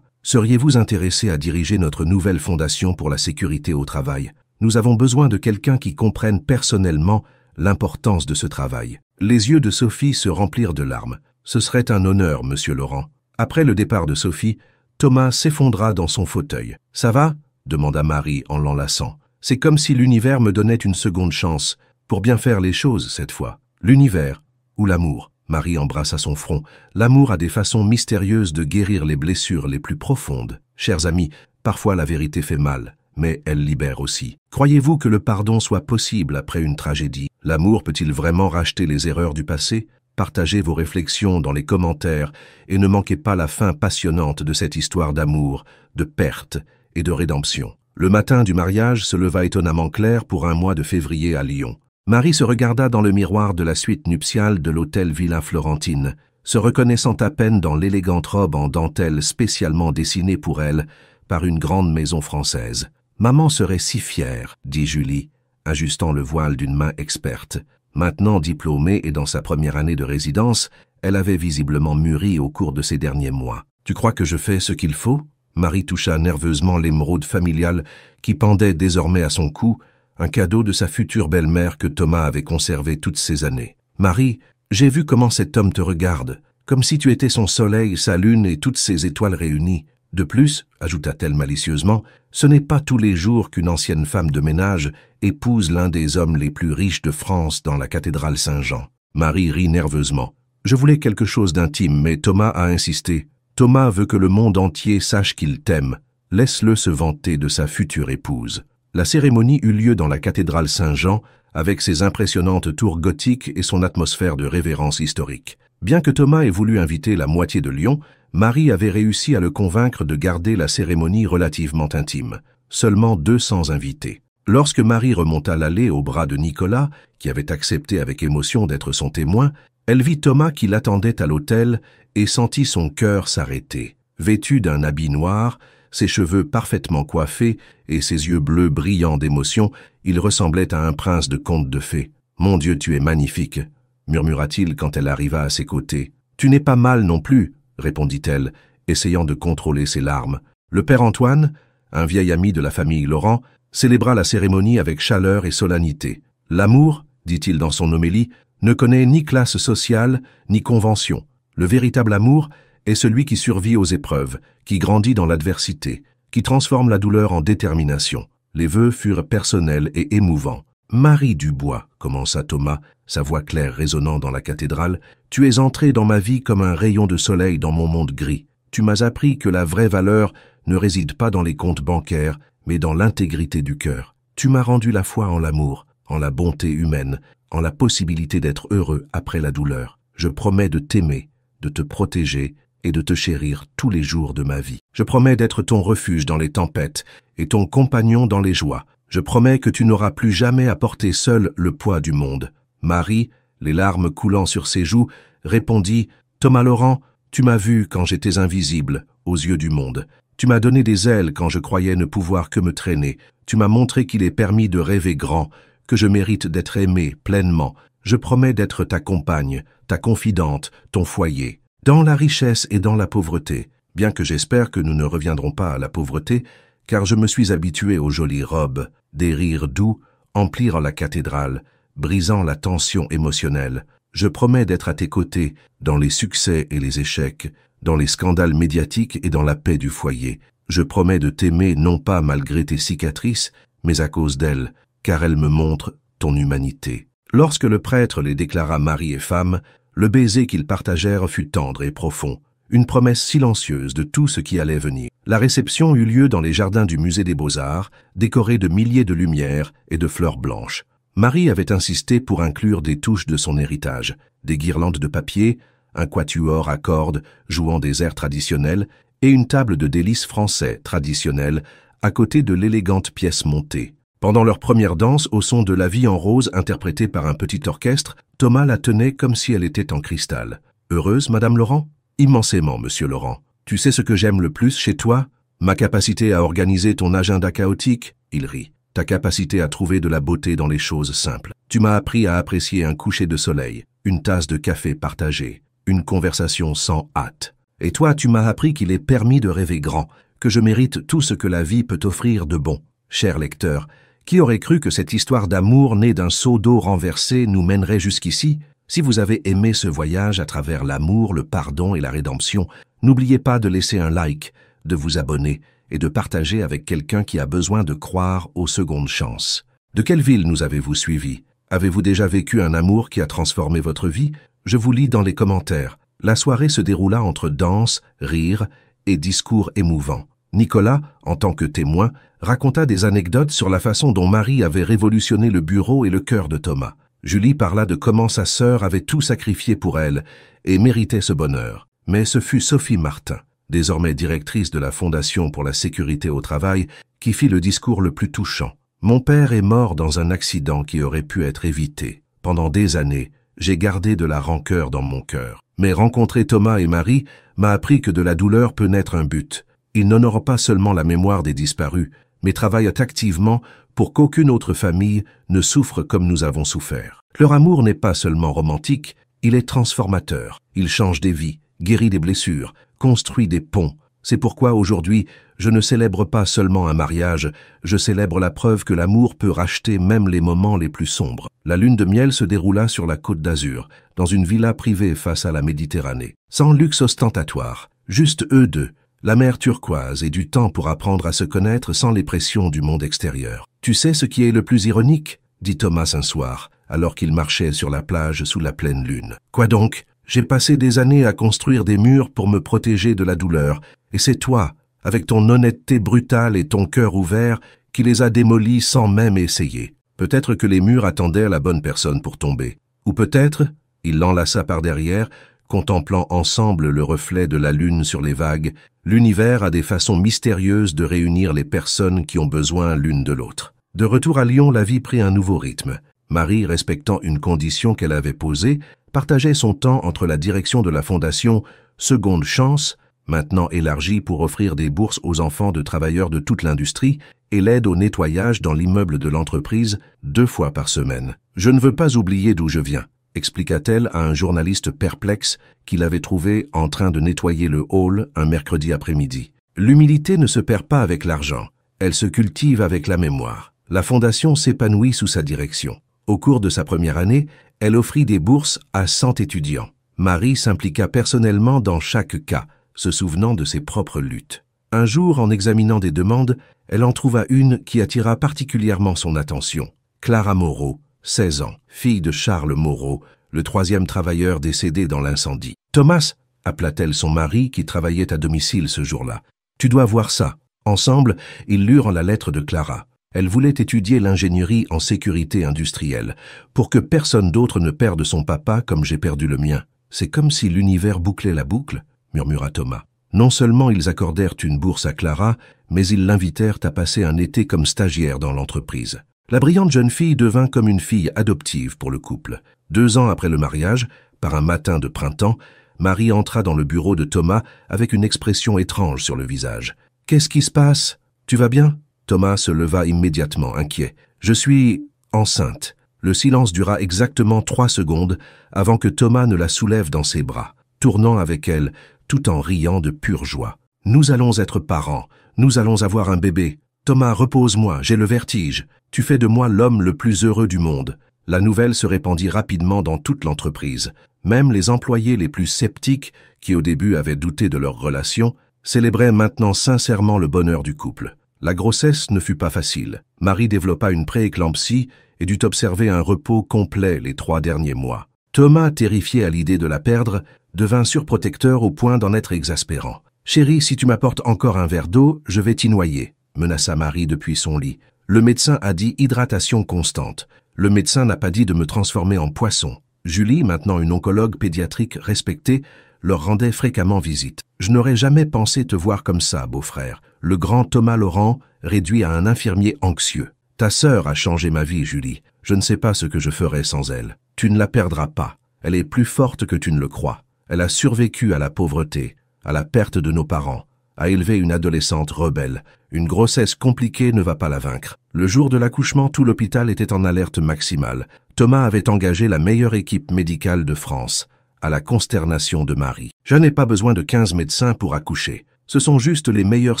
« Seriez-vous intéressé à diriger notre nouvelle fondation pour la sécurité au travail? Nous avons besoin de quelqu'un qui comprenne personnellement l'importance de ce travail. » Les yeux de Sophie se remplirent de larmes. « Ce serait un honneur, monsieur Laurent. » Après le départ de Sophie, Thomas s'effondra dans son fauteuil. « Ça va ?» demanda Marie en l'enlaçant. « C'est comme si l'univers me donnait une seconde chance, pour bien faire les choses cette fois. L'univers ou l'amour ?» Marie embrassa son front. « L'amour a des façons mystérieuses de guérir les blessures les plus profondes. Chers amis, parfois la vérité fait mal, mais elle libère aussi. Croyez-vous que le pardon soit possible après une tragédie? L'amour peut-il vraiment racheter les erreurs du passé? Partagez vos réflexions dans les commentaires et ne manquez pas la fin passionnante de cette histoire d'amour, de perte et de rédemption. » Le matin du mariage se leva étonnamment clair pour un mois de février à Lyon. Marie se regarda dans le miroir de la suite nuptiale de l'hôtel Villa Florentine, se reconnaissant à peine dans l'élégante robe en dentelle spécialement dessinée pour elle par une grande maison française. « Maman serait si fière, » dit Julie, ajustant le voile d'une main experte. Maintenant diplômée et dans sa première année de résidence, elle avait visiblement mûri au cours de ces derniers mois. « Tu crois que je fais ce qu'il faut ?» Marie toucha nerveusement l'émeraude familiale qui pendait désormais à son cou, un cadeau de sa future belle-mère que Thomas avait conservé toutes ces années. « Marie, j'ai vu comment cet homme te regarde, comme si tu étais son soleil, sa lune et toutes ses étoiles réunies. De plus, ajouta-t-elle malicieusement, ce n'est pas tous les jours qu'une ancienne femme de ménage épouse l'un des hommes les plus riches de France dans la cathédrale Saint-Jean. » Marie rit nerveusement. « Je voulais quelque chose d'intime, mais Thomas a insisté. Thomas veut que le monde entier sache qu'il t'aime. Laisse-le se vanter de sa future épouse. » La cérémonie eut lieu dans la cathédrale Saint-Jean, avec ses impressionnantes tours gothiques et son atmosphère de révérence historique. Bien que Thomas ait voulu inviter la moitié de Lyon, Marie avait réussi à le convaincre de garder la cérémonie relativement intime. Seulement 200 invités. Lorsque Marie remonta l'allée au bras de Nicolas, qui avait accepté avec émotion d'être son témoin, elle vit Thomas qui l'attendait à l'hôtel et sentit son cœur s'arrêter. Vêtu d'un habit noir, ses cheveux parfaitement coiffés et ses yeux bleus brillants d'émotion, il ressemblait à un prince de conte de fées. « Mon Dieu, tu es magnifique !» murmura-t-il quand elle arriva à ses côtés. « Tu n'es pas mal non plus !» répondit-elle, essayant de contrôler ses larmes. Le père Antoine, un vieil ami de la famille Laurent, célébra la cérémonie avec chaleur et solennité. « L'amour, dit-il dans son homélie, ne connaît ni classe sociale ni convention. Le véritable amour est celui qui survit aux épreuves, qui grandit dans l'adversité, qui transforme la douleur en détermination. » Les vœux furent personnels et émouvants. « Marie Dubois, commença Thomas, sa voix claire résonnant dans la cathédrale, tu es entrée dans ma vie comme un rayon de soleil dans mon monde gris. Tu m'as appris que la vraie valeur ne réside pas dans les comptes bancaires, mais dans l'intégrité du cœur. Tu m'as rendu la foi en l'amour, en la bonté humaine, en la possibilité d'être heureux après la douleur. Je promets de t'aimer, de te protéger et de te chérir tous les jours de ma vie. Je promets d'être ton refuge dans les tempêtes et ton compagnon dans les joies. Je promets que tu n'auras plus jamais à porter seul le poids du monde. » Marie, les larmes coulant sur ses joues, répondit « Thomas Laurent, tu m'as vu quand j'étais invisible aux yeux du monde. Tu m'as donné des ailes quand je croyais ne pouvoir que me traîner. Tu m'as montré qu'il est permis de rêver grand, que je mérite d'être aimé pleinement. Je promets d'être ta compagne, ta confidente, ton foyer, dans la richesse et dans la pauvreté, bien que j'espère que nous ne reviendrons pas à la pauvreté, car je me suis habitué aux jolies robes, des rires doux, emplirent la cathédrale, brisant la tension émotionnelle. Je promets d'être à tes côtés, dans les succès et les échecs, dans les scandales médiatiques et dans la paix du foyer. Je promets de t'aimer non pas malgré tes cicatrices, mais à cause d'elles, car elles me montrent ton humanité. » Lorsque le prêtre les déclara mari et femme, le baiser qu'ils partagèrent fut tendre et profond, une promesse silencieuse de tout ce qui allait venir. La réception eut lieu dans les jardins du musée des Beaux-Arts, décorés de milliers de lumières et de fleurs blanches. Marie avait insisté pour inclure des touches de son héritage, des guirlandes de papier, un quatuor à cordes jouant des airs traditionnels et une table de délices français traditionnels à côté de l'élégante pièce montée. Pendant leur première danse au son de La vie en rose interprétée par un petit orchestre, Thomas la tenait comme si elle était en cristal. « Heureuse, Madame Laurent ?»« Immensément, Monsieur Laurent. Tu sais ce que j'aime le plus chez toi? Ma capacité à organiser ton agenda chaotique ?» Il rit. « Ta capacité à trouver de la beauté dans les choses simples. Tu m'as appris à apprécier un coucher de soleil, une tasse de café partagée, une conversation sans hâte. Et toi, tu m'as appris qu'il est permis de rêver grand, que je mérite tout ce que la vie peut offrir de bon. Cher lecteur, qui aurait cru que cette histoire d'amour née d'un seau d'eau renversé nous mènerait jusqu'ici? Si vous avez aimé ce voyage à travers l'amour, le pardon et la rédemption, n'oubliez pas de laisser un like, de vous abonner et de partager avec quelqu'un qui a besoin de croire aux secondes chances. De quelle ville nous avez-vous suivis? Avez-vous déjà vécu un amour qui a transformé votre vie? Je vous lis dans les commentaires. La soirée se déroula entre danse, rire et discours émouvants. Nicolas, en tant que témoin, raconta des anecdotes sur la façon dont Marie avait révolutionné le bureau et le cœur de Thomas. Julie parla de comment sa sœur avait tout sacrifié pour elle et méritait ce bonheur. Mais ce fut Sophie Martin, désormais directrice de la Fondation pour la sécurité au travail, qui fit le discours le plus touchant. « Mon père est mort dans un accident qui aurait pu être évité. Pendant des années, j'ai gardé de la rancœur dans mon cœur. Mais rencontrer Thomas et Marie m'a appris que de la douleur peut naître un but. Ils n'honorent pas seulement la mémoire des disparus, mais travaillent activement pour qu'aucune autre famille ne souffre comme nous avons souffert. Leur amour n'est pas seulement romantique, il est transformateur. Il change des vies, guérit des blessures, construit des ponts. C'est pourquoi aujourd'hui, je ne célèbre pas seulement un mariage, je célèbre la preuve que l'amour peut racheter même les moments les plus sombres. La lune de miel se déroula sur la Côte d'Azur, dans une villa privée face à la Méditerranée. Sans luxe ostentatoire, juste eux deux, la mer turquoise et du temps pour apprendre à se connaître sans les pressions du monde extérieur. « Tu sais ce qui est le plus ironique ?» dit Thomas un soir, alors qu'il marchait sur la plage sous la pleine lune. « Quoi donc ? J'ai passé des années à construire des murs pour me protéger de la douleur, et c'est toi, avec ton honnêteté brutale et ton cœur ouvert, qui les a démolis sans même essayer. Peut-être que les murs attendaient la bonne personne pour tomber. Ou peut-être, il l'enlaça par derrière, contemplant ensemble le reflet de la lune sur les vagues. L'univers a des façons mystérieuses de réunir les personnes qui ont besoin l'une de l'autre. De retour à Lyon, la vie prit un nouveau rythme. Marie, respectant une condition qu'elle avait posée, partageait son temps entre la direction de la fondation Seconde Chance, maintenant élargie pour offrir des bourses aux enfants de travailleurs de toute l'industrie, et l'aide au nettoyage dans l'immeuble de l'entreprise 2 fois par semaine. « Je ne veux pas oublier d'où je viens », expliqua-t-elle à un journaliste perplexe qui l'avait trouvé en train de nettoyer le hall un mercredi après-midi. L'humilité ne se perd pas avec l'argent, elle se cultive avec la mémoire. La fondation s'épanouit sous sa direction. Au cours de sa première année, elle offrit des bourses à 100 étudiants. Marie s'impliqua personnellement dans chaque cas, se souvenant de ses propres luttes. Un jour, en examinant des demandes, elle en trouva une qui attira particulièrement son attention. Clara Moreau, 16 ans, fille de Charles Moreau, le 3e travailleur décédé dans l'incendie. « Thomas » appela-t-elle son mari qui travaillait à domicile ce jour-là. « Tu dois voir ça. » Ensemble, ils lurent la lettre de Clara. Elle voulait étudier l'ingénierie en sécurité industrielle, pour que personne d'autre ne perde son papa comme j'ai perdu le mien. « C'est comme si l'univers bouclait la boucle » murmura Thomas. Non seulement ils accordèrent une bourse à Clara, mais ils l'invitèrent à passer un été comme stagiaire dans l'entreprise. La brillante jeune fille devint comme une fille adoptive pour le couple. 2 ans après le mariage, par un matin de printemps, Marie entra dans le bureau de Thomas avec une expression étrange sur le visage. « Qu'est-ce qui se passe? Tu vas bien ?» Thomas se leva immédiatement, inquiet. « Je suis enceinte. » Le silence dura exactement 3 secondes avant que Thomas ne la soulève dans ses bras, tournant avec elle, tout en riant de pure joie. « Nous allons être parents. Nous allons avoir un bébé. Thomas, repose-moi, j'ai le vertige. Tu fais de moi l'homme le plus heureux du monde. » La nouvelle se répandit rapidement dans toute l'entreprise. Même les employés les plus sceptiques, qui au début avaient douté de leur relation, célébraient maintenant sincèrement le bonheur du couple. La grossesse ne fut pas facile. Marie développa une prééclampsie et dut observer un repos complet les 3 derniers mois. Thomas, terrifié à l'idée de la perdre, devint surprotecteur au point d'en être exaspérant. « Chérie, si tu m'apportes encore un verre d'eau, je vais t'y noyer », menaça Marie depuis son lit. « Le médecin a dit hydratation constante. Le médecin n'a pas dit de me transformer en poisson. » Julie, maintenant une oncologue pédiatrique respectée, leur rendait fréquemment visite. « Je n'aurais jamais pensé te voir comme ça, beau-frère. » Le grand Thomas Laurent, réduit à un infirmier anxieux. « Ta sœur a changé ma vie, Julie. Je ne sais pas ce que je ferais sans elle. Tu ne la perdras pas. Elle est plus forte que tu ne le crois. Elle a survécu à la pauvreté, à la perte de nos parents, a élevé une adolescente rebelle. Une grossesse compliquée ne va pas la vaincre. » Le jour de l'accouchement, tout l'hôpital était en alerte maximale. Thomas avait engagé la meilleure équipe médicale de France, à la consternation de Marie. « Je n'ai pas besoin de 15 médecins pour accoucher. Ce sont juste les meilleurs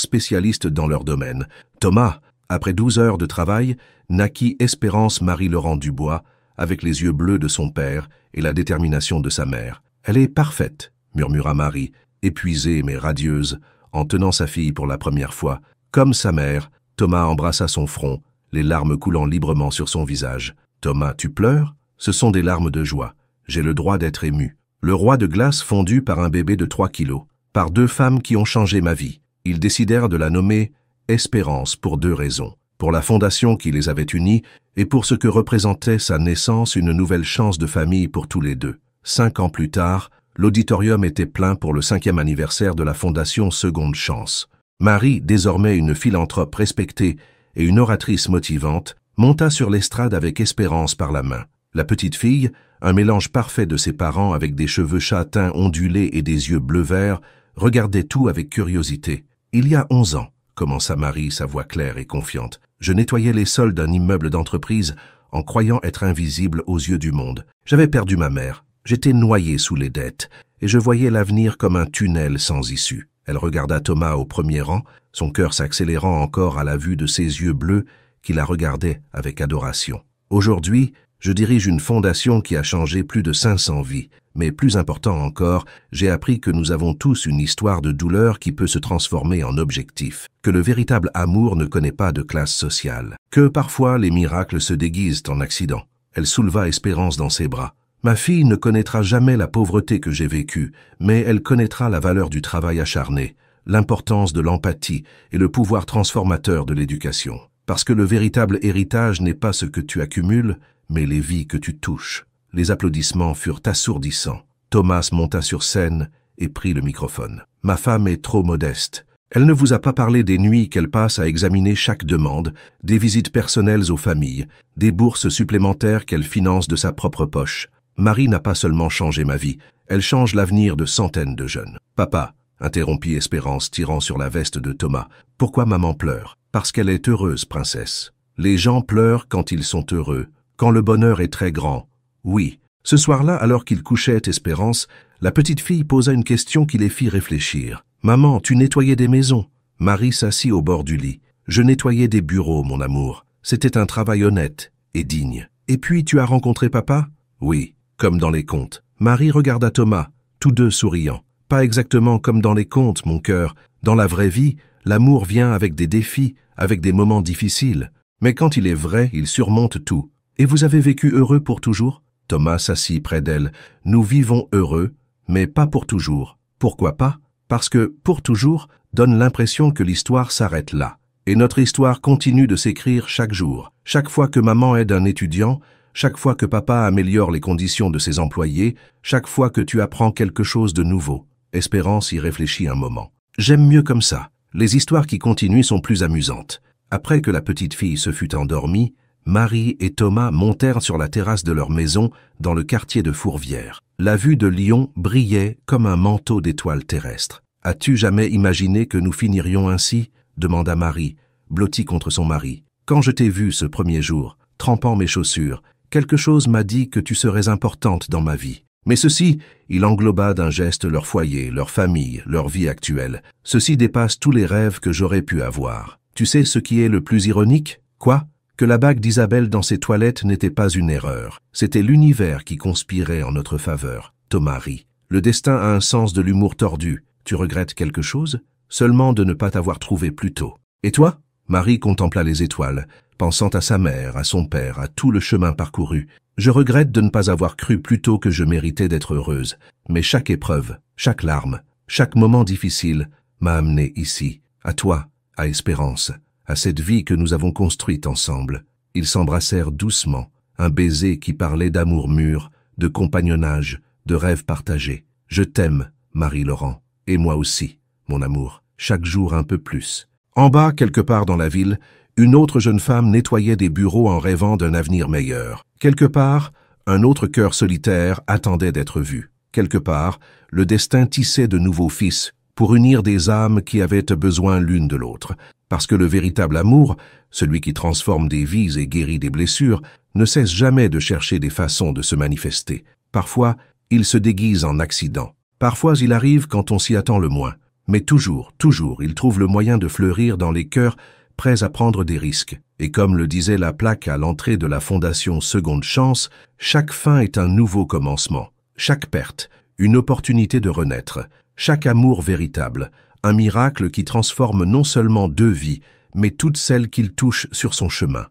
spécialistes dans leur domaine. » Thomas, après 12 heures de travail, naquit Espérance Marie-Laurent Dubois, avec les yeux bleus de son père et la détermination de sa mère. « Elle est parfaite », murmura Marie, épuisée mais radieuse, en tenant sa fille pour la première fois. Comme sa mère, Thomas embrassa son front, les larmes coulant librement sur son visage. « Thomas, tu pleures? Ce sont des larmes de joie. J'ai le droit d'être ému. Le roi de glace fondu par un bébé de 3 kilos, par 2 femmes qui ont changé ma vie. Ils décidèrent de la nommer Espérance pour 2 raisons. Pour la fondation qui les avait unis et pour ce que représentait sa naissance, une nouvelle chance de famille pour tous les 2. 5 ans plus tard, l'auditorium était plein pour le 5e anniversaire de la fondation Seconde Chance. Marie, désormais une philanthrope respectée et une oratrice motivante, monta sur l'estrade avec Espérance par la main. La petite fille, un mélange parfait de ses parents avec des cheveux châtains ondulés et des yeux bleu-vert, regardait tout avec curiosité. « Il y a 11 ans, » commença Marie, sa voix claire et confiante, « je nettoyais les sols d'un immeuble d'entreprise en croyant être invisible aux yeux du monde. J'avais perdu ma mère, j'étais noyée sous les dettes, et je voyais l'avenir comme un tunnel sans issue. » Elle regarda Thomas au premier rang, son cœur s'accélérant encore à la vue de ses yeux bleus qui la regardaient avec adoration. « Aujourd'hui, je dirige une fondation qui a changé plus de 500 vies. Mais plus important encore, j'ai appris que nous avons tous une histoire de douleur qui peut se transformer en objectif, que le véritable amour ne connaît pas de classe sociale, que parfois les miracles se déguisent en accidents. » Elle souleva Espérance dans ses bras. « Ma fille ne connaîtra jamais la pauvreté que j'ai vécue, mais elle connaîtra la valeur du travail acharné, l'importance de l'empathie et le pouvoir transformateur de l'éducation. Parce que le véritable héritage n'est pas ce que tu accumules, mais les vies que tu touches. Les applaudissements furent assourdissants. Thomas monta sur scène et prit le microphone. « Ma femme est trop modeste. Elle ne vous a pas parlé des nuits qu'elle passe à examiner chaque demande, des visites personnelles aux familles, des bourses supplémentaires qu'elle finance de sa propre poche. Marie n'a pas seulement changé ma vie, elle change l'avenir de centaines de jeunes. »« Papa » interrompit Espérance, tirant sur la veste de Thomas. « Pourquoi maman pleure ? Parce qu'elle est heureuse, princesse. Les gens pleurent quand ils sont heureux, quand le bonheur est très grand. Oui. » Ce soir-là, alors qu'il couchait Espérance, la petite fille posa une question qui les fit réfléchir. « Maman, tu nettoyais des maisons ?» Marie s'assit au bord du lit. « Je nettoyais des bureaux, mon amour. C'était un travail honnête et digne. Et puis tu as rencontré papa ?»« Oui, comme dans les contes. » Marie regarda Thomas, tous deux souriants. « Pas exactement comme dans les contes, mon cœur. Dans la vraie vie, l'amour vient avec des défis, avec des moments difficiles. Mais quand il est vrai, il surmonte tout. Et vous avez vécu heureux pour toujours ?» Thomas s'assit près d'elle. « Nous vivons heureux, mais pas pour toujours. Pourquoi pas ? Parce que « pour toujours » donne l'impression que l'histoire s'arrête là. Et notre histoire continue de s'écrire chaque jour. Chaque fois que maman aide un étudiant, chaque fois que papa améliore les conditions de ses employés, chaque fois que tu apprends quelque chose de nouveau. » Espérance y réfléchit un moment. « J'aime mieux comme ça. Les histoires qui continuent sont plus amusantes. » Après que la petite fille se fut endormie, Marie et Thomas montèrent sur la terrasse de leur maison dans le quartier de Fourvière. La vue de Lyon brillait comme un manteau d'étoiles terrestres. « As-tu jamais imaginé que nous finirions ainsi ?» demanda Marie, blottie contre son mari. « Quand je t'ai vue ce premier jour, trempant mes chaussures, quelque chose m'a dit que tu serais importante dans ma vie. Mais ceci, il engloba d'un geste leur foyer, leur famille, leur vie actuelle. Ceci dépasse tous les rêves que j'aurais pu avoir. Tu sais ce qui est le plus ironique ? Quoi ? Que la bague d'Isabelle dans ses toilettes n'était pas une erreur. C'était l'univers qui conspirait en notre faveur. » Thomas rit. « Le destin a un sens de l'humour tordu. Tu regrettes quelque chose ? Seulement de ne pas t'avoir trouvé plus tôt. Et toi ?» Marie contempla les étoiles, pensant à sa mère, à son père, à tout le chemin parcouru. « Je regrette de ne pas avoir cru plus tôt que je méritais d'être heureuse. Mais chaque épreuve, chaque larme, chaque moment difficile m'a amenée ici, à toi, à Espérance. À cette vie que nous avons construite ensemble. » Ils s'embrassèrent doucement, un baiser qui parlait d'amour mûr, de compagnonnage, de rêves partagés. « Je t'aime, Marie-Laurent, et moi aussi, mon amour, chaque jour un peu plus. » En bas, quelque part dans la ville, une autre jeune femme nettoyait des bureaux en rêvant d'un avenir meilleur. Quelque part, un autre cœur solitaire attendait d'être vu. Quelque part, le destin tissait de nouveaux fils pour unir des âmes qui avaient besoin l'une de l'autre. Parce que le véritable amour, celui qui transforme des vies et guérit des blessures, ne cesse jamais de chercher des façons de se manifester. Parfois, il se déguise en accident. Parfois, il arrive quand on s'y attend le moins. Mais toujours, il trouve le moyen de fleurir dans les cœurs prêts à prendre des risques. Et comme le disait la plaque à l'entrée de la fondation Seconde Chance, chaque fin est un nouveau commencement. Chaque perte, une opportunité de renaître. Chaque amour véritable, un miracle qui transforme non seulement deux vies, mais toutes celles qu'il touche sur son chemin.